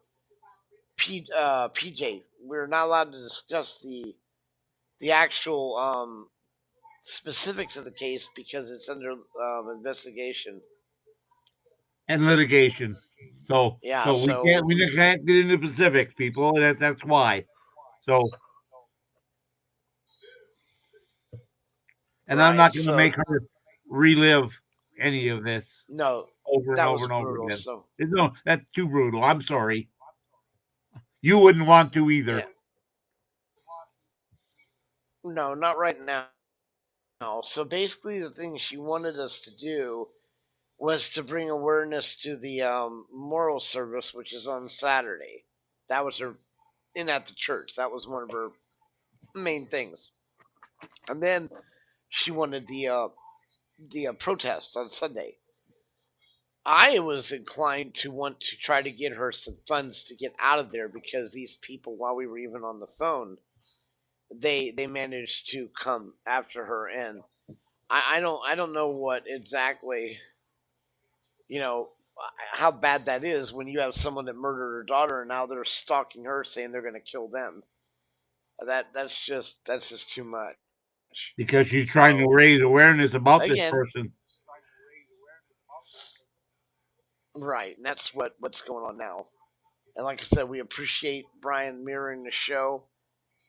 PJ. We're not allowed to discuss the actual specifics of the case because it's under investigation. And litigation. So Yeah, so so we can't get into specifics, people, and that's why. So and I'm right, not gonna so make her relive any of this no, over and that over was and over brutal. again. So No, that's too brutal. I'm sorry. You wouldn't want to either. yeah, no, not right now. So basically, the thing she wanted us to do was to bring awareness to the moral service, which is on Saturday. That was her in at the church. That was one of her main things. And then she wanted the protest on Sunday. I was inclined to want to try to get her some funds to get out of there because these people, while we were even on the phone, they managed to come after her, and I don't know what exactly you know how bad that is when you have someone that murdered her daughter and now they're stalking her saying they're going to kill them. That's just too much. Because she's trying to So raise awareness about this again, person. right, and that's what's going on now. And like I said, we appreciate Brian mirroring the show.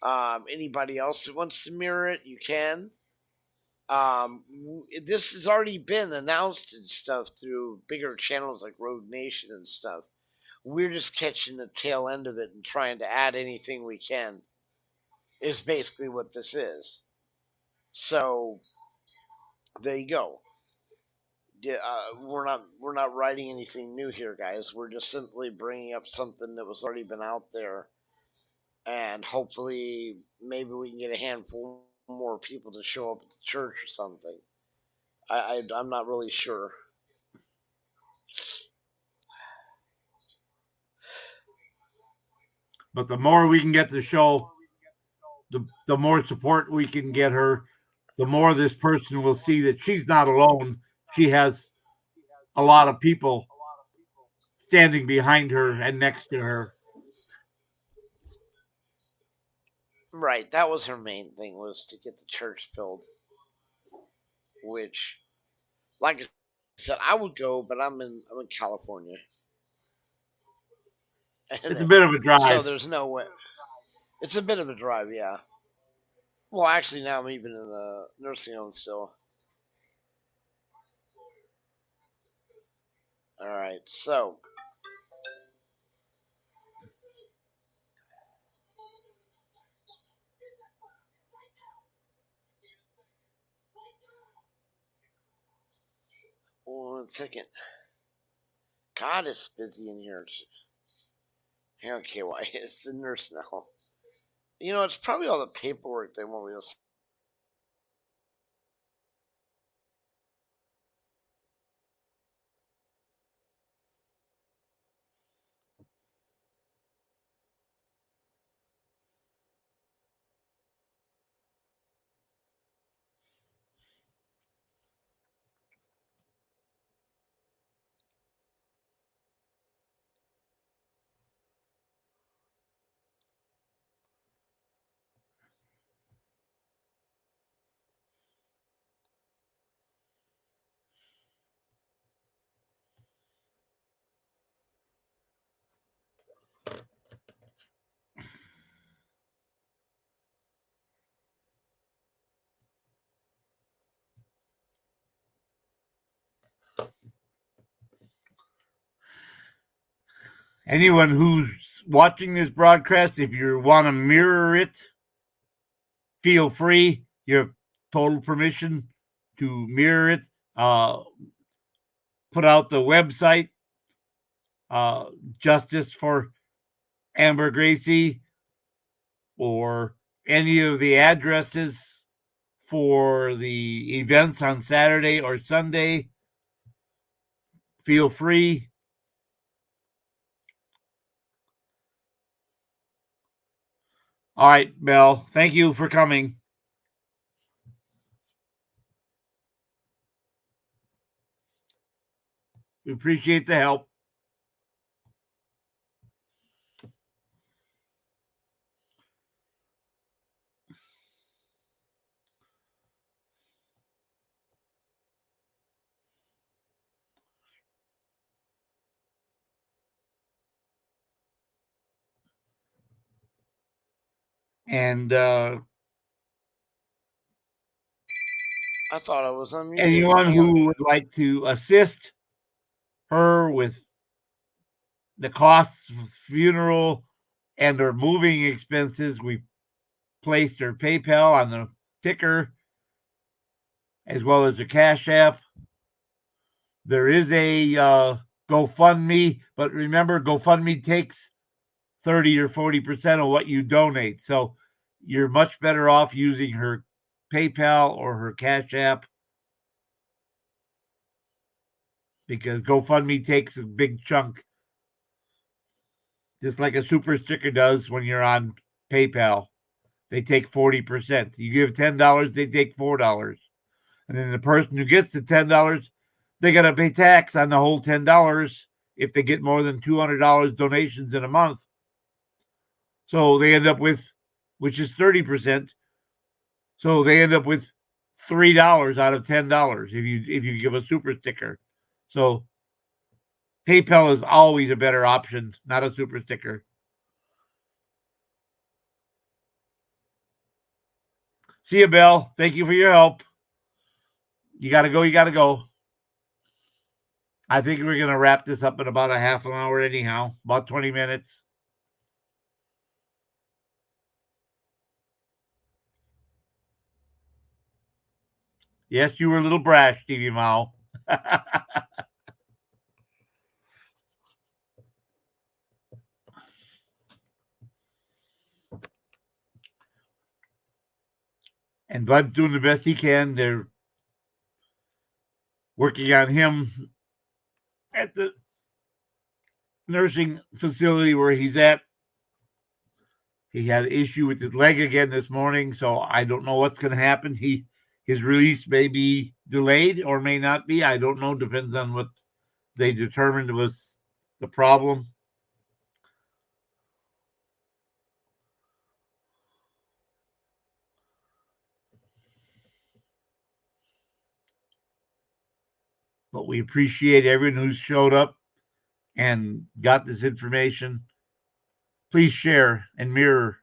Anybody else that wants to mirror it, you can. This has already been announced and stuff through bigger channels like Road Nation and stuff. We're just catching the tail end of it and trying to add anything we can. Is basically what this is. So there you go. Yeah, we're not writing anything new here, guys. We're just simply bringing up something that was already been out there, and hopefully maybe we can get a handful more people to show up at the church or something. I'm not really sure. But the more we can get the show, the more support we can get her, the more this person will see that she's not alone. She has a lot of people standing behind her and next to her. Right, that was her main thing was to get the church filled. Which, like I said, I would go, but I'm in California, It's a and bit of a so drive. there's no way. It's a bit of a drive, yeah. Well, actually, now I'm even in the nursing home still. All right, so one second. God, it's busy in here. Okay, why it's the nurse now? It's probably all the paperwork they want me to. Anyone who's watching this broadcast, if you want to mirror it, feel free. You have total permission to mirror it. Put out the website, Justice for Amber Gracie, or any of the addresses for the events on Saturday or Sunday. Feel free. All right, Mel, thank you for coming. We appreciate the help. And I thought I was unmuted. anyone Hang on. who would like to assist her with the costs of funeral and or moving expenses, we placed her PayPal on the ticker as well as a Cash App. There is a GoFundMe, but remember, GoFundMe takes 30 or 40% of what you donate. So you're much better off using her PayPal or her Cash App, because GoFundMe takes a big chunk, just like a super sticker does when you're on PayPal. They take 40%. You give $10, they take $4. And then the person who gets the $10, they got to pay tax on the whole $10 if they get more than $200 donations in a month. So they end up with, which is 30%. So they end up with $3 out of $10 if you give a super sticker. So PayPal is always a better option, not a super sticker. See you, Bill. Thank you for your help. You got to go. You got to go. I think we're going to wrap this up in about a half an hour anyhow, about 20 minutes. Yes, you were a little brash, Stevie Mao. And Bud's doing the best he can. They're working on him at the nursing facility where he's at. He had an issue with his leg again this morning, so I don't know what's going to happen. His release may be delayed or may not be. I don't know. Depends on what they determined was the problem. But we appreciate everyone who's showed up and got this information. Please share and mirror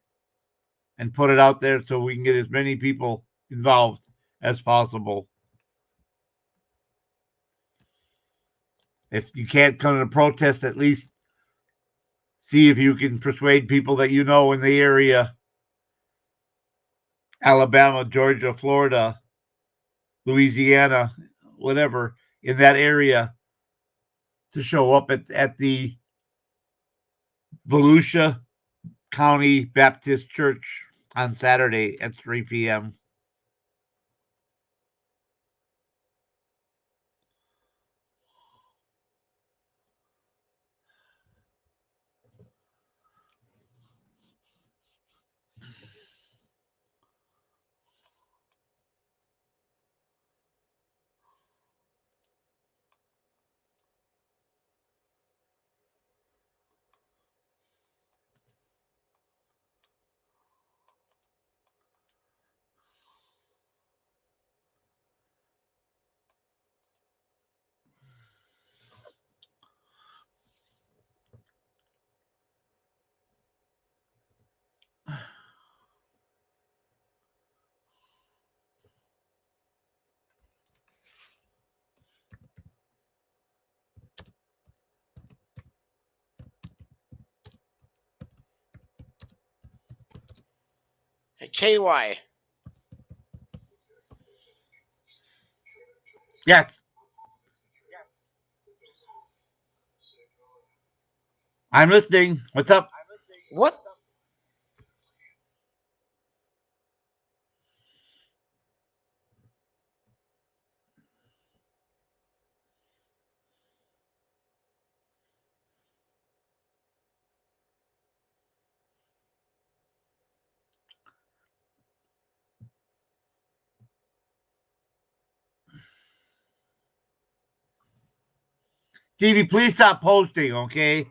and put it out there so we can get as many people involved as possible. If you can't come to protest, at least see if you can persuade people that you know in the area, Alabama, Georgia, Florida, Louisiana, whatever, in that area, to show up at the Volusia County Baptist Church on Saturday at 3 p.m. KY. Yes. I'm listening. What's up? What? Stevie, please stop posting, okay?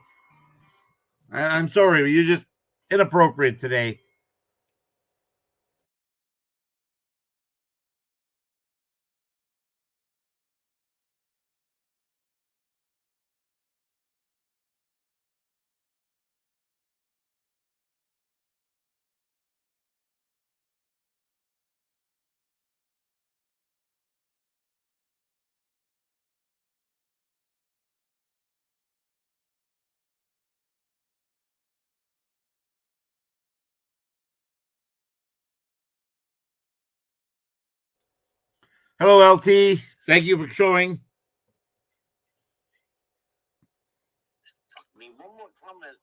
I'm sorry, you're just inappropriate today. Hello, LT. Thank you for showing. Me one more comment.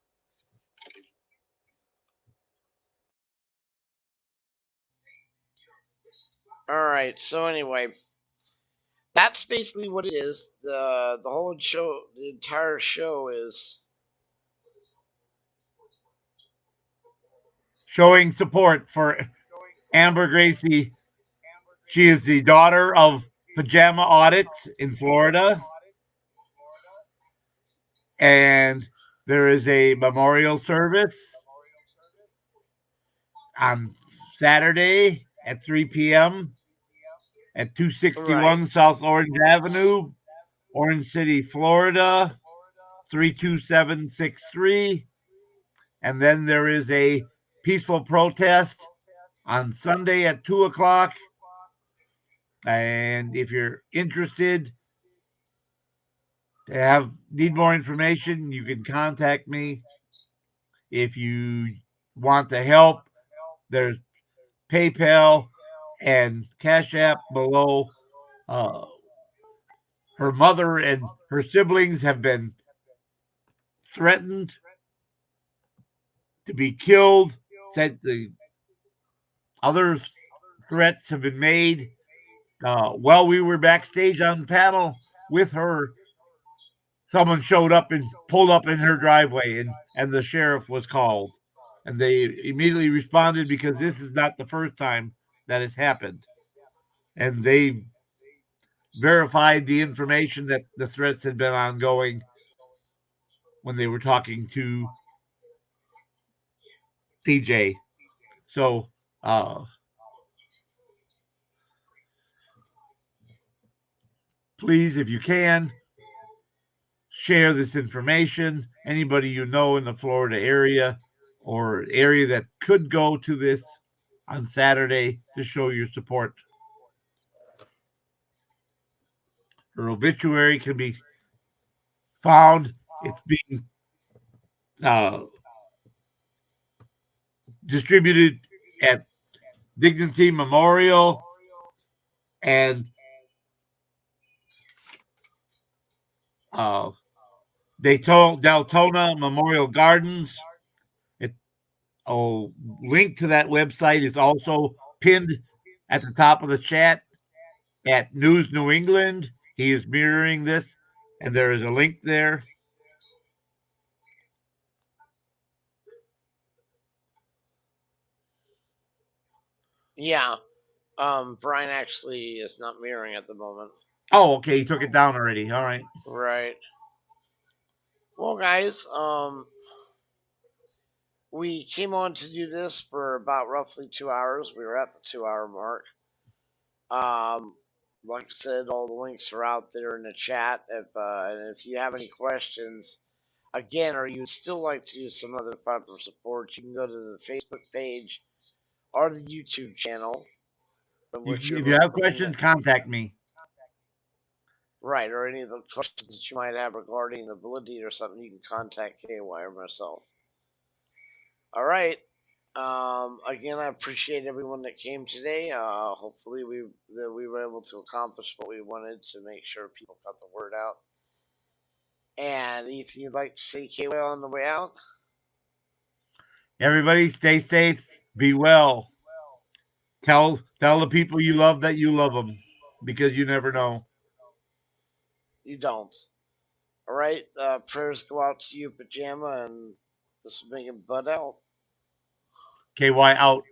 All right. So anyway, that's basically what it is. The whole show, the entire show is Showing support for Amber Gracie. She is the daughter of PAJAMA Audits in Florida. And there is a memorial service on Saturday at 3 p.m. at 261 right. South Orange Avenue, Orange City, Florida, 32763. And then there is a peaceful protest on Sunday at 2 o'clock. And if you're interested to need more information, you can contact me. If you want to help, there's PayPal and Cash App below. Her mother and her siblings have been threatened to be killed. Said the other threats have been made. While we were backstage on panel with her, someone showed up and pulled up in her driveway, and the sheriff was called. And they immediately responded because this is not the first time that it's happened. And they verified the information that the threats had been ongoing when they were talking to PJ. So, please, if you can, share this information. Anybody you know in the Florida area or area that could go to this on Saturday to show your support. Her obituary can be found. It's being distributed at Dignity Memorial and uh, Deltona Memorial Gardens. A link to that website is also pinned at the top of the chat at News New England. He is mirroring this, and there is a link there. Yeah. Brian actually is not mirroring at the moment. Oh, okay. He took it down already. All right. Right. Well, guys, we came on to do this for about roughly 2 hours. We were at the 2 hour mark. Like I said, all the links are out there in the chat. And if you have any questions, again, or you'd still like to use some other popular support, you can go to the Facebook page or the YouTube channel, If you have questions, contact me. Right, or any of the questions that you might have regarding the validity or something, you can contact KY or myself. All right. Again, I appreciate everyone that came today. Hopefully, we were able to accomplish what we wanted to make sure people got the word out. And anything you'd like to say, KY, on the way out? Everybody stay safe, be well. Tell the people you love that you love them, because you never know. You don't. All right. Prayers go out to you, Pajama, and this is making Bud out. KY out.